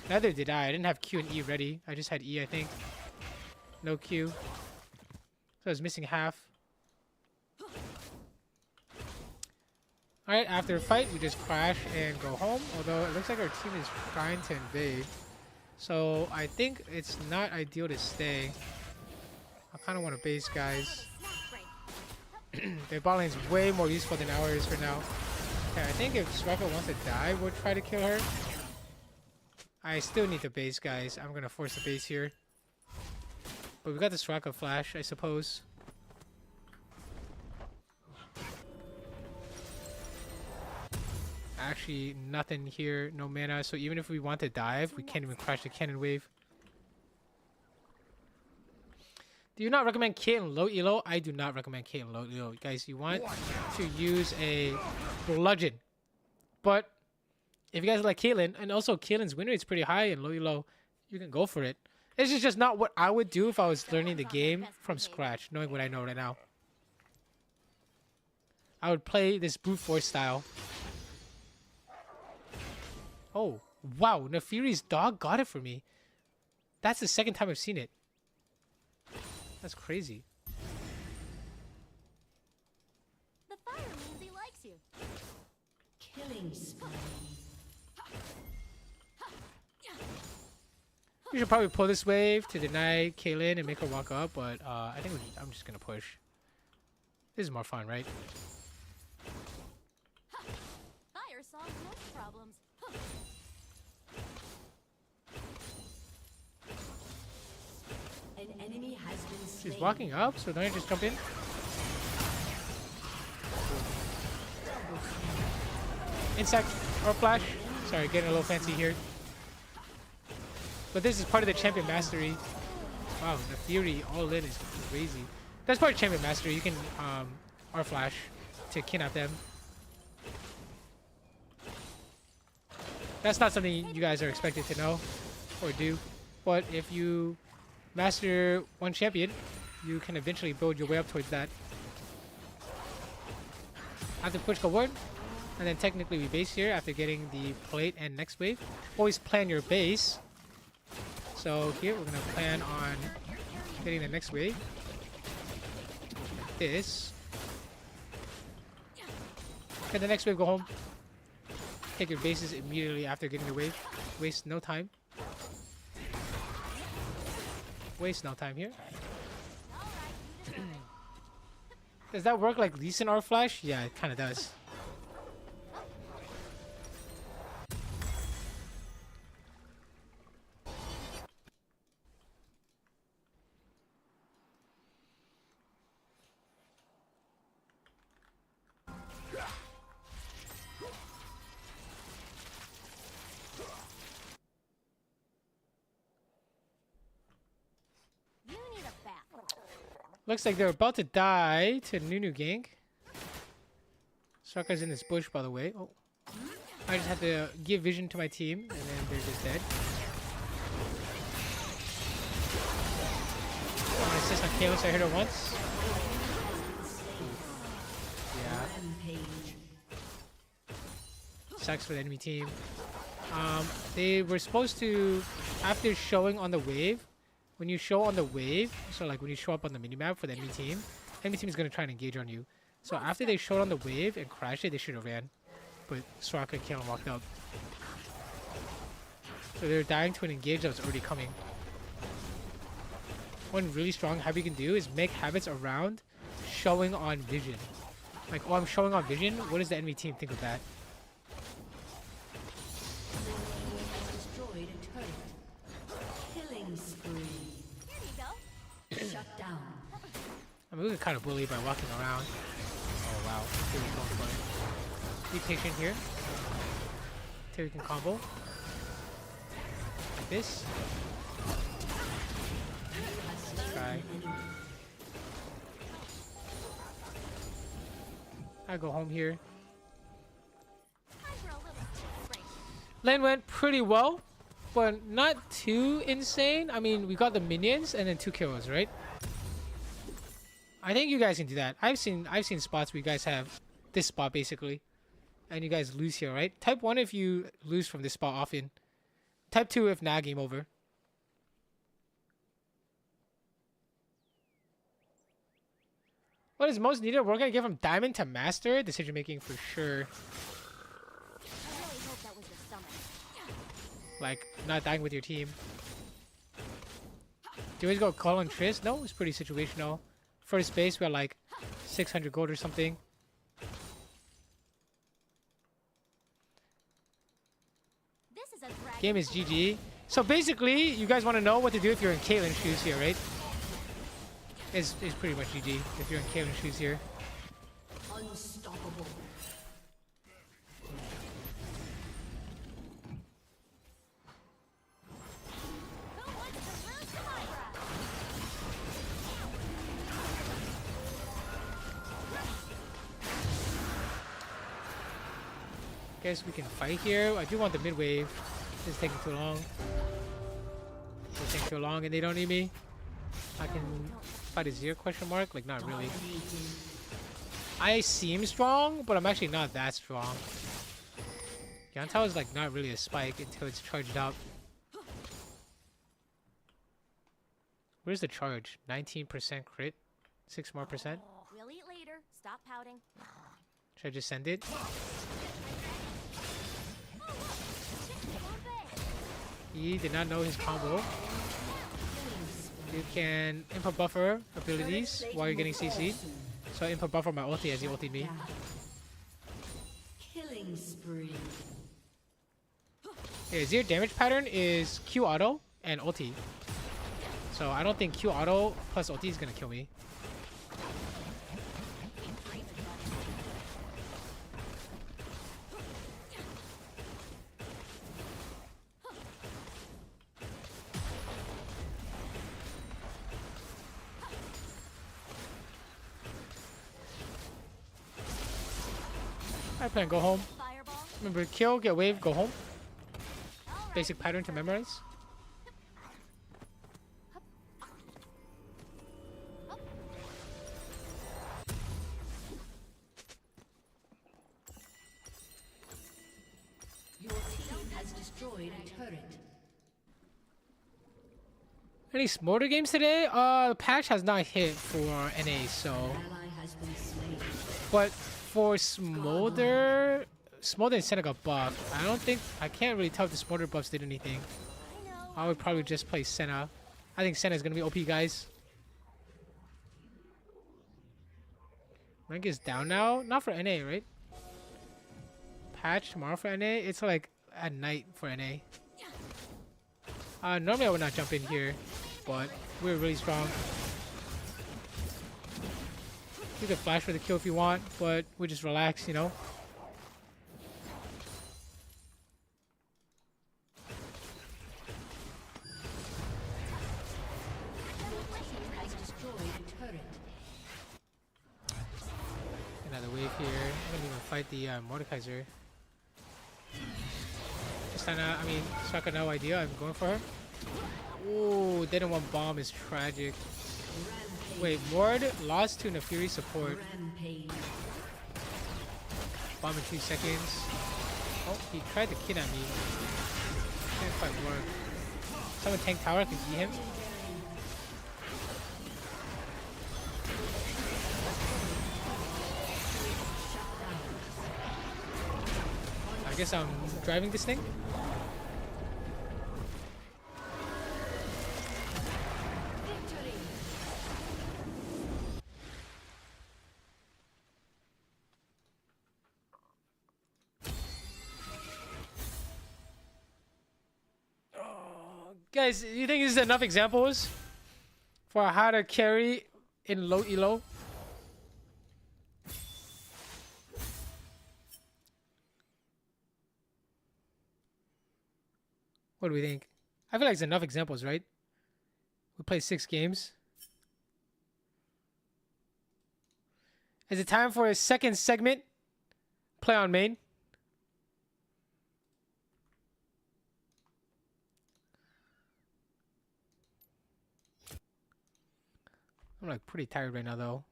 neither did I. I didn't have Q and E ready. I just had E, I think. No Q. So I was missing half. Alright, after a fight, we just crash and go home. Although it looks like our team is trying to invade. So I think it's not ideal to stay. I kind of want to base, guys. Their bot lane is way more useful than ours for now. Okay, I think if Soraka wants to die, we'll try to kill her. I still need the base, guys. I'm going to force the base here. But we got the Soraka flash, I suppose. Actually, nothing here. No mana. So even if we want to dive, we can't even crash the cannon wave. Do you not recommend Caitlyn low elo? I do not recommend Caitlyn low elo. Guys, you want to use a bludgeon. But if you guys like Caitlyn, and also Caitlyn's win rate is pretty high in low elo, you can go for it. This is just not what I would do if I was learning the game from scratch, knowing what I know right now. I would play this brute force style. Oh, wow. Nefiri's dog got it for me. That's the second time I've seen it. That's crazy. The fire means he likes you. Killing spree. We should probably pull this wave to deny Kaelin and make her walk up, but I think I'm just gonna push. This is more fun, right? Fire solves most problems. An enemy has been slain. She's walking up, so don't I just jump in? Insect or flash. Sorry, getting a little fancy here. But this is part of the champion mastery. Wow, the Fury all in is crazy. That's part of Champion Master. You can R flash to kidnap them. That's not something you guys are expected to know or do. But if you master one champion, you can eventually build your way up towards that. I have to push forward, and then technically we base here after getting the plate and next wave. Always plan your base. So here we're gonna plan on getting the next wave. Like this. Get the next wave, go home. Take your bases immediately after getting the wave. Waste no time. Waste no time here. Does that work like Lee Sin R Flash? Yeah, it kind of does. You need a bath. Looks like they're about to die to Nunu gank. Sokka's in this bush, by the way. Oh, I just had to give vision to my team, and then they're just dead. I'm gonna assist on Kalos. I hit her once. Yeah. Sucks for the enemy team. They were supposed to, after showing on the wave, when you show on the wave, so like when you show up on the minimap for the enemy team is going to try and engage on you. So after they showed on the wave and crashed it, they should have ran. But Soraka and Kalen walked up. So they're dying to an engage that was already coming. One really strong habit you can do is make habits around showing on vision. Like, oh, I'm showing on vision. What does the enemy team think of that? Destroyed a turret. Killing spree. Here you go. Shut down. I mean, we could kind of bully by walking around. Oh, wow. Here we go for it. Be patient here. Till we can combo. Like this. Let's try. I go home here. Time for a little break. Lane went pretty well, but not too insane. I mean, we got the minions and then 2 kills, right? I think you guys can do that. I've seen spots where you guys have this spot basically, and you guys lose here, right? Type 1 if you lose from this spot often. Type 2 if not, game over. What is most needed? We're gonna get from diamond to master. Decision making for sure. I really hope that was your stomach. Like not dying with your team. Do you always go call on Triss? No, it's pretty situational. First base, we got like 600 gold or something. This is a dragon. Game is GG. So basically, you guys want to know what to do if you're in Caitlyn's shoes here, right? It's pretty much GG if you're in Caitlyn's shoes here. Unstoppable. Who wants to lose to my breath? Guess we can fight here. I do want the mid wave. This is taking too long. It's taking too long and they don't need me. I can fight a 0 question mark? Like not really. I seem strong, but I'm actually not that strong. Yantao is like not really a spike until it's charged up. Where's the charge? 19% crit? 6 more percent? We'll eat later. Stop pouting. Should I just send it? He did not know his combo. You can input buffer abilities while you're getting CC'd. So I input buffer my ulti as he ultied me. Killing spree. Yeah, 0 damage pattern is Q auto and ulti. So I don't think Q auto plus ulti is gonna kill me. I plan go home. Fireball. Remember, kill, get wave, go home. Basic pattern to memorize. Your team has destroyed a turret. Any Smolder games today? The patch has not hit for NA, so. Ally has been slain. But for Smolder, Smolder and Senna got buffed. I can't really tell if the Smolder buffs did anything. I would probably just play Senna. I think Senna is gonna be OP, guys. Rank is down now. Not for NA, right? Patch tomorrow for NA. It's like at night for NA. Normally I would not jump in here, but we're really strong. You can flash for the kill if you want, but we just relax, you know. Has destroyed a turret. Another wave here. I don't even fight the Mordekaiser. Saka no idea. I'm going for her. Ooh, didn't want bomb is tragic. Wait, Ward lost to Nefiri support. Rampage. Bomb in 2 seconds. Oh, he tried to kid at me. Didn't quite work. Someone tank tower can beat him. I guess I'm driving this thing. Guys, you think this is enough examples for how to carry in low elo? What do we think? I feel like it's enough examples, right? We played 6 games. Is it time for a second segment? Play on main. I'm like pretty tired right now though.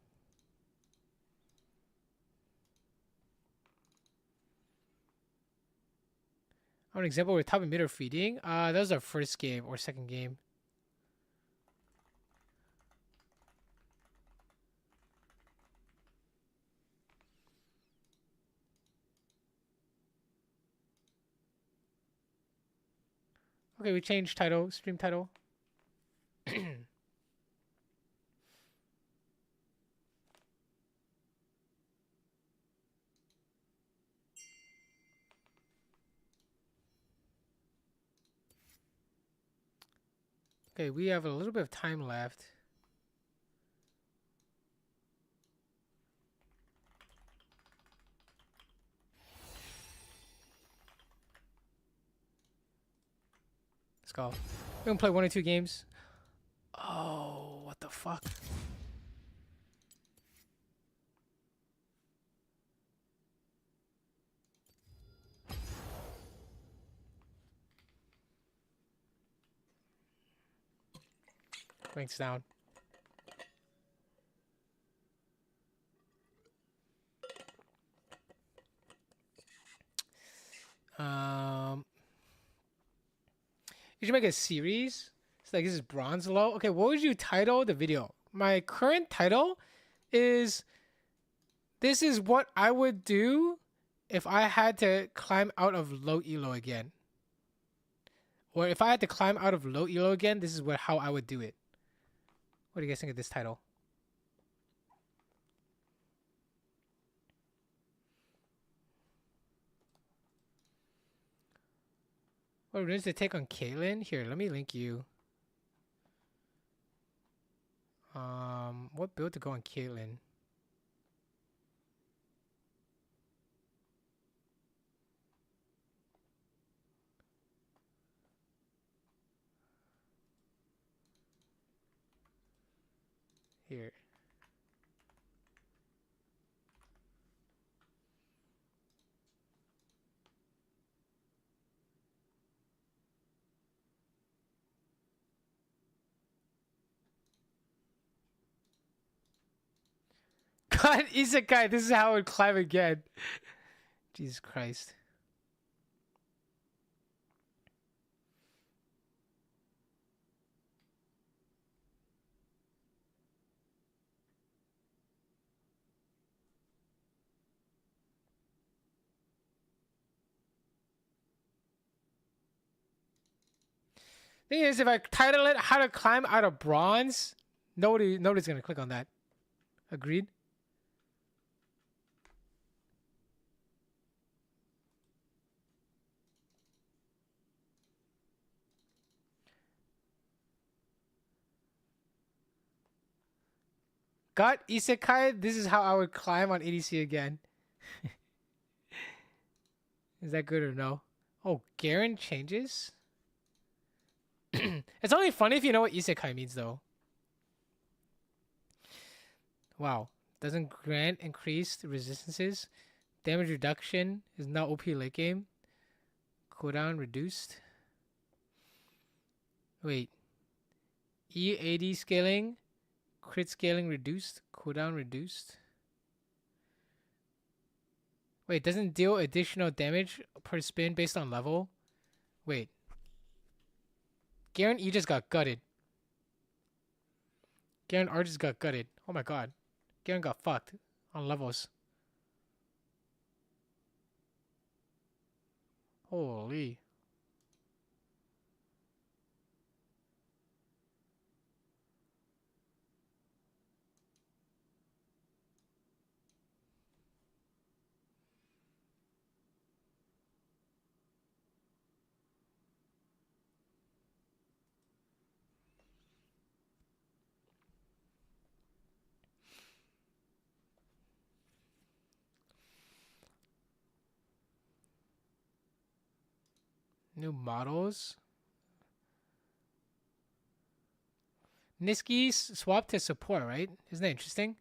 An example where top and mid are feeding. That was our first game or second game. Okay, we changed title, stream title. Okay, we have a little bit of time left. Let's go. We're gonna play 1 or 2 games. Oh, what the fuck? Ranks down. You should make a series. It's like this is bronze low. Okay, what would you title the video? My current title is this is what I would do if I had to climb out of low elo again. Or if I had to climb out of low elo again, this is how I would do it. What do you guys think of this title? What runes to take on Caitlyn? Here, let me link you. What build to go on Caitlyn? Here. God, Isekai, this is how I would climb again. Jesus Christ. Thing is, if I title it "How to Climb Out of Bronze," nobody's gonna click on that. Agreed. Got Isekai. This is how I would climb on ADC again. Is that good or no? Oh, Garen changes. It's only funny if you know what Isekai means, though. Wow. Doesn't grant increased resistances. Damage reduction is not OP late game. Cooldown reduced. Wait. EAD scaling. Crit scaling reduced. Cooldown reduced. Wait, doesn't deal additional damage per spin based on level? Wait. Garen E just got gutted. Garen R just got gutted. Oh my god. Garen got fucked on levels. Holy. New models. Niski swapped to support, right? Isn't that interesting?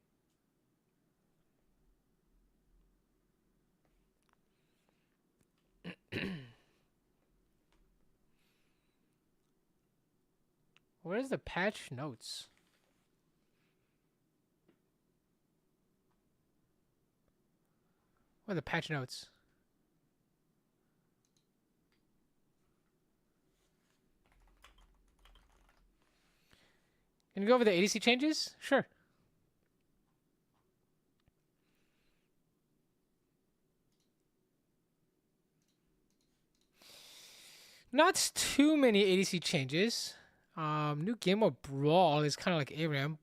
Where's the patch notes? Where are the patch notes? Can you go over the ADC changes? Sure. Not too many ADC changes. New Game of Brawl is kind of like ARAM.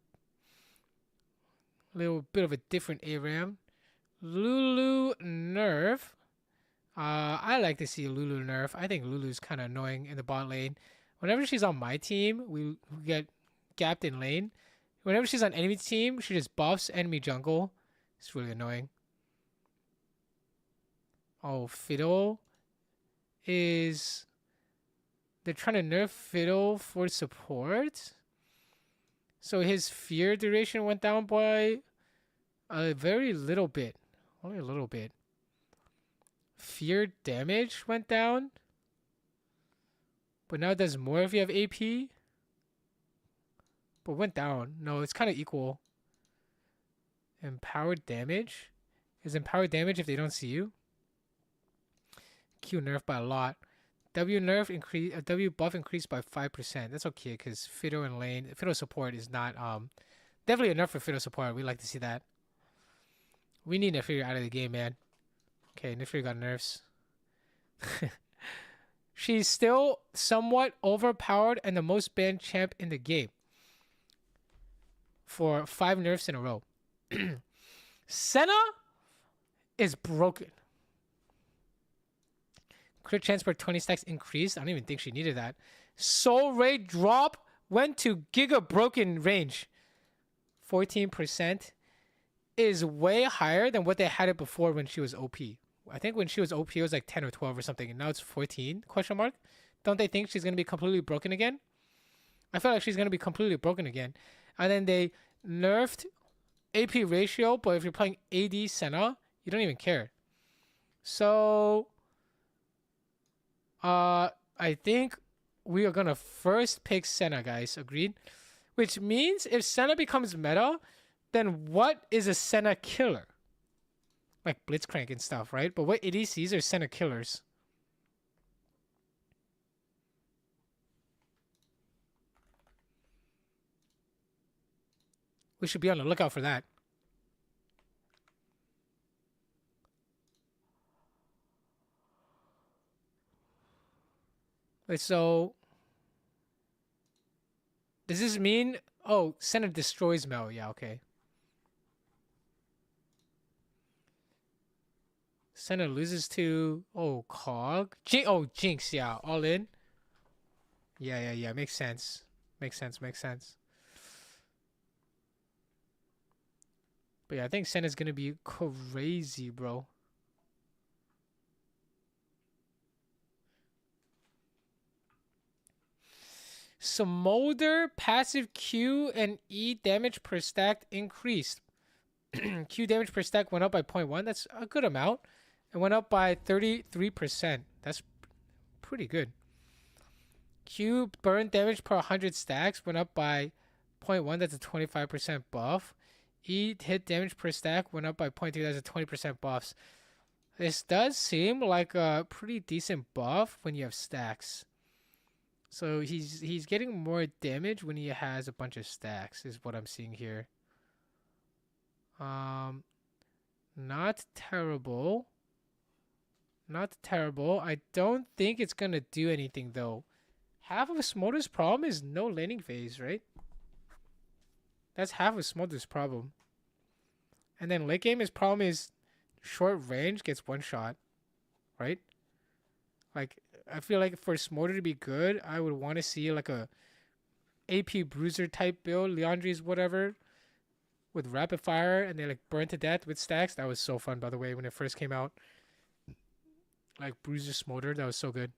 A little bit of a different ARAM. Lulu nerf. I like to see Lulu nerf. I think Lulu's kind of annoying in the bot lane. Whenever she's on my team, we get gapped in lane. Whenever she's on enemy team, she just buffs enemy jungle. It's really annoying. Oh, Fiddle is... They're trying to nerf Fiddle for support. So his fear duration went down by a very little bit. Only a little bit. Fear damage went down. But now it does more if you have AP. But went down. No, it's kind of equal. Empowered damage. Is empowered damage if they don't see you? Q nerf by a lot. W nerf increase. W buff increased by 5%. That's okay because Fiddle and lane. Fiddle support is not definitely a nerf for Fiddle support. We like to see that. We need Nefiri out of the game, man. Okay, Nefiri got nerfs. She's still somewhat overpowered and the most banned champ in the game. For 5 nerfs in a row. Senna is broken. Crit chance per 20 stacks increased. I don't even think she needed that. Soul Ray drop went to Giga broken range. 14% is way higher than what they had it before when she was OP. I think when she was OP it was like 10 or 12 or something, and now it's 14 question mark. Don't they think she's gonna be completely broken again? I feel like she's gonna be completely broken again. And then they nerfed AP ratio, but if you're playing AD Senna, you don't even care. So I think we are gonna first pick Senna, guys. Agreed? Which means if Senna becomes meta, then what is a Senna killer? Like Blitzcrank and stuff, right? But what ADCs are Senna killers? We should be on the lookout for that. Wait, so does this mean, oh, Senna destroys Mel? Yeah, okay. Senna loses to, oh, Cog. Jinx, yeah, all in. Yeah. Makes sense. Makes sense. But yeah, I think Senna's gonna be crazy, bro. Smolder passive Q and E damage per stack increased. Q damage per stack went up by 0.1. That's a good amount. It went up by 33%. That's pretty good. Q burn damage per 100 stacks went up by 0.1. That's a 25% buff. E hit damage per stack went up by 0.2. That's a 20% buffs. This does seem like a pretty decent buff when you have stacks. So he's getting more damage when he has a bunch of stacks, is what I'm seeing here. Not terrible. Not terrible. I don't think it's gonna do anything though. Half of Smolder's problem is no laning phase, right? That's half of Smolder's problem. And then late game, his problem is short range gets one shot, right? Like, I feel like for Smolder to be good, I would want to see like a AP Bruiser type build, Leandri's whatever, with rapid fire, and they like burn to death with stacks. That was so fun, by the way, when it first came out. Like Bruiser Smolder, that was so good.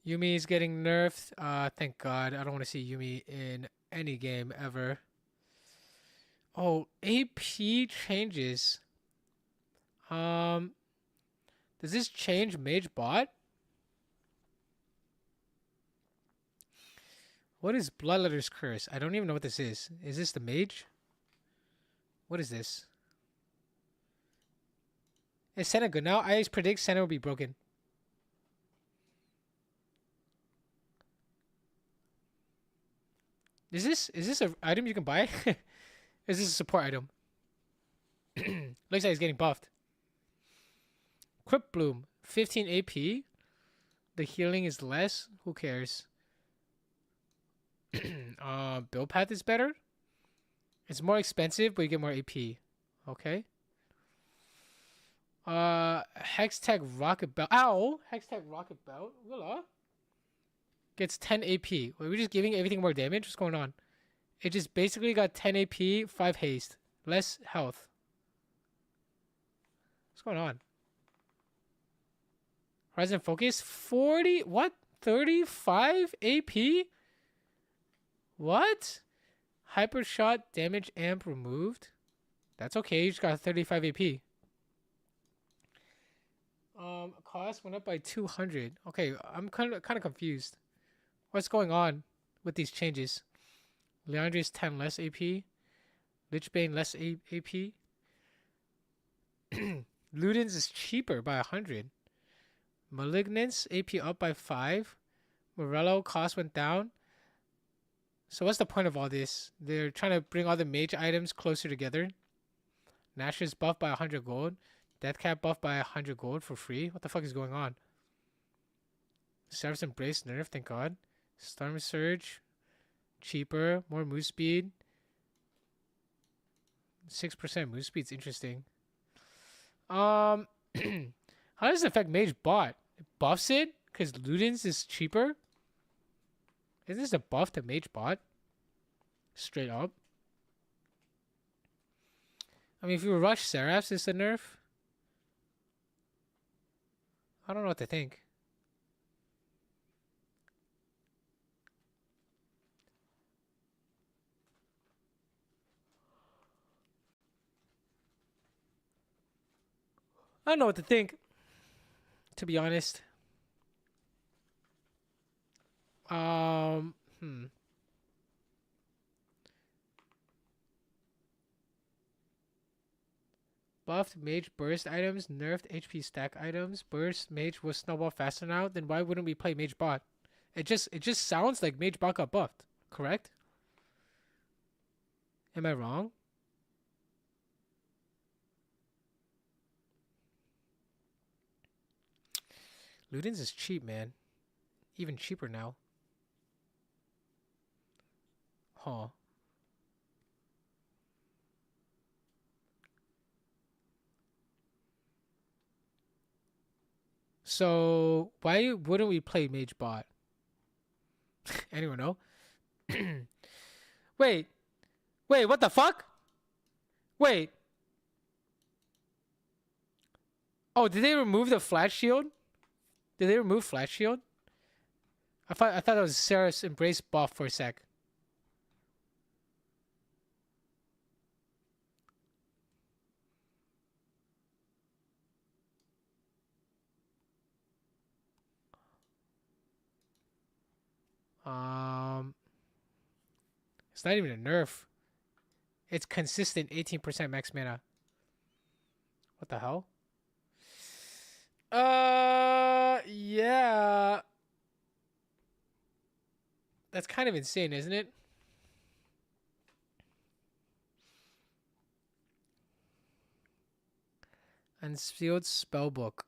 Yumi is getting nerfed. Thank God. I don't want to see Yumi in any game ever. Oh, AP changes. Does this change Mage Bot? What is Bloodletter's Curse? I don't even know what this is. Is this the Mage? What is this? Is Senna good now? I predict Senna will be broken. Is this an item you can buy? Is this a support item? Looks like he's getting buffed. Crypt Bloom, 15 AP. The healing is less. Who cares? Build path is better. It's more expensive, but you get more AP. Okay. Hextech Rocket Belt. Ow! Hextech Rocket Belt. Voila. Gets 10 AP. Wait, we're just giving everything more damage? What's going on? It just basically got 10 AP, 5 haste. Less health. What's going on? Horizon Focus? 40? What? 35 AP? What? Hyper Shot damage amp removed? That's okay, you just got 35 AP. Cost went up by 200. Okay, I'm kind of confused. What's going on with these changes? Leandri's 10 less AP. Lichbane less AP. Luden's is cheaper by 100. Malignance AP up by 5. Morello cost went down. So what's the point of all this? They're trying to bring all the mage items closer together. Nash's buff by 100 gold. Deathcap buff by 100 gold for free. What the fuck is going on? Service Embrace nerf, thank God. Storm Surge, cheaper, more move speed. 6% move speed's interesting. How does it affect Mage Bot? It buffs it because Luden's is cheaper. Isn't this a buff to Mage Bot? Straight up. I mean, if you rush Seraphs, it's a nerf. I don't know what to think. I don't know what to think, to be honest. buffed mage burst items, nerfed HP stack items. Burst mage will snowball faster now. Then why wouldn't we play mage bot? It just sounds like mage bot got buffed. Correct? Am I wrong? Ludens is cheap, man. Even cheaper now. Huh. So why wouldn't we play mage bot? Anyone know? Wait, what the fuck? Wait. Oh, did they remove the flash shield? Did they remove flash shield? I thought that was Sarah's embrace buff for a sec. It's not even a nerf. It's consistent 18% max mana. What the hell? Yeah. That's kind of insane, isn't it? Unsealed spellbook.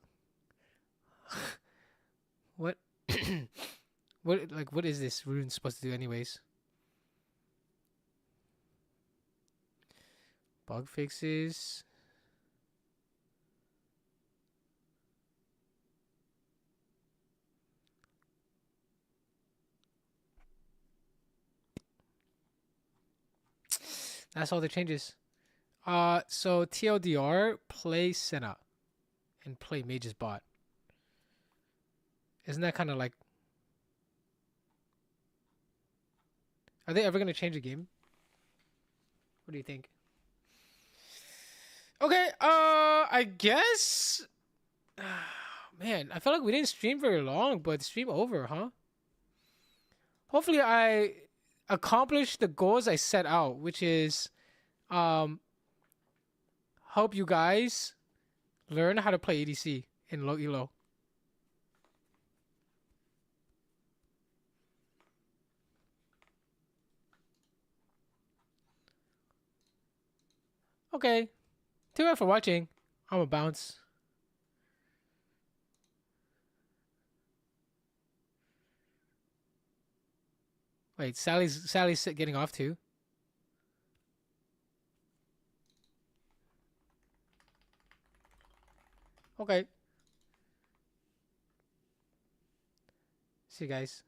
What? What is this rune supposed to do anyways? Bug fixes. That's all the changes. So TLDR, play Senna and play Mage's bot. Isn't that kind of like... Are they ever going to change the game? What do you think? Okay, I guess... Man, I felt like we didn't stream very long, but stream over, huh? Hopefully I accomplished the goals I set out, which is help you guys learn how to play ADC in low elo. Okay. Too bad for watching. I'm a bounce. Wait, Sally's getting off too. Okay. See you guys.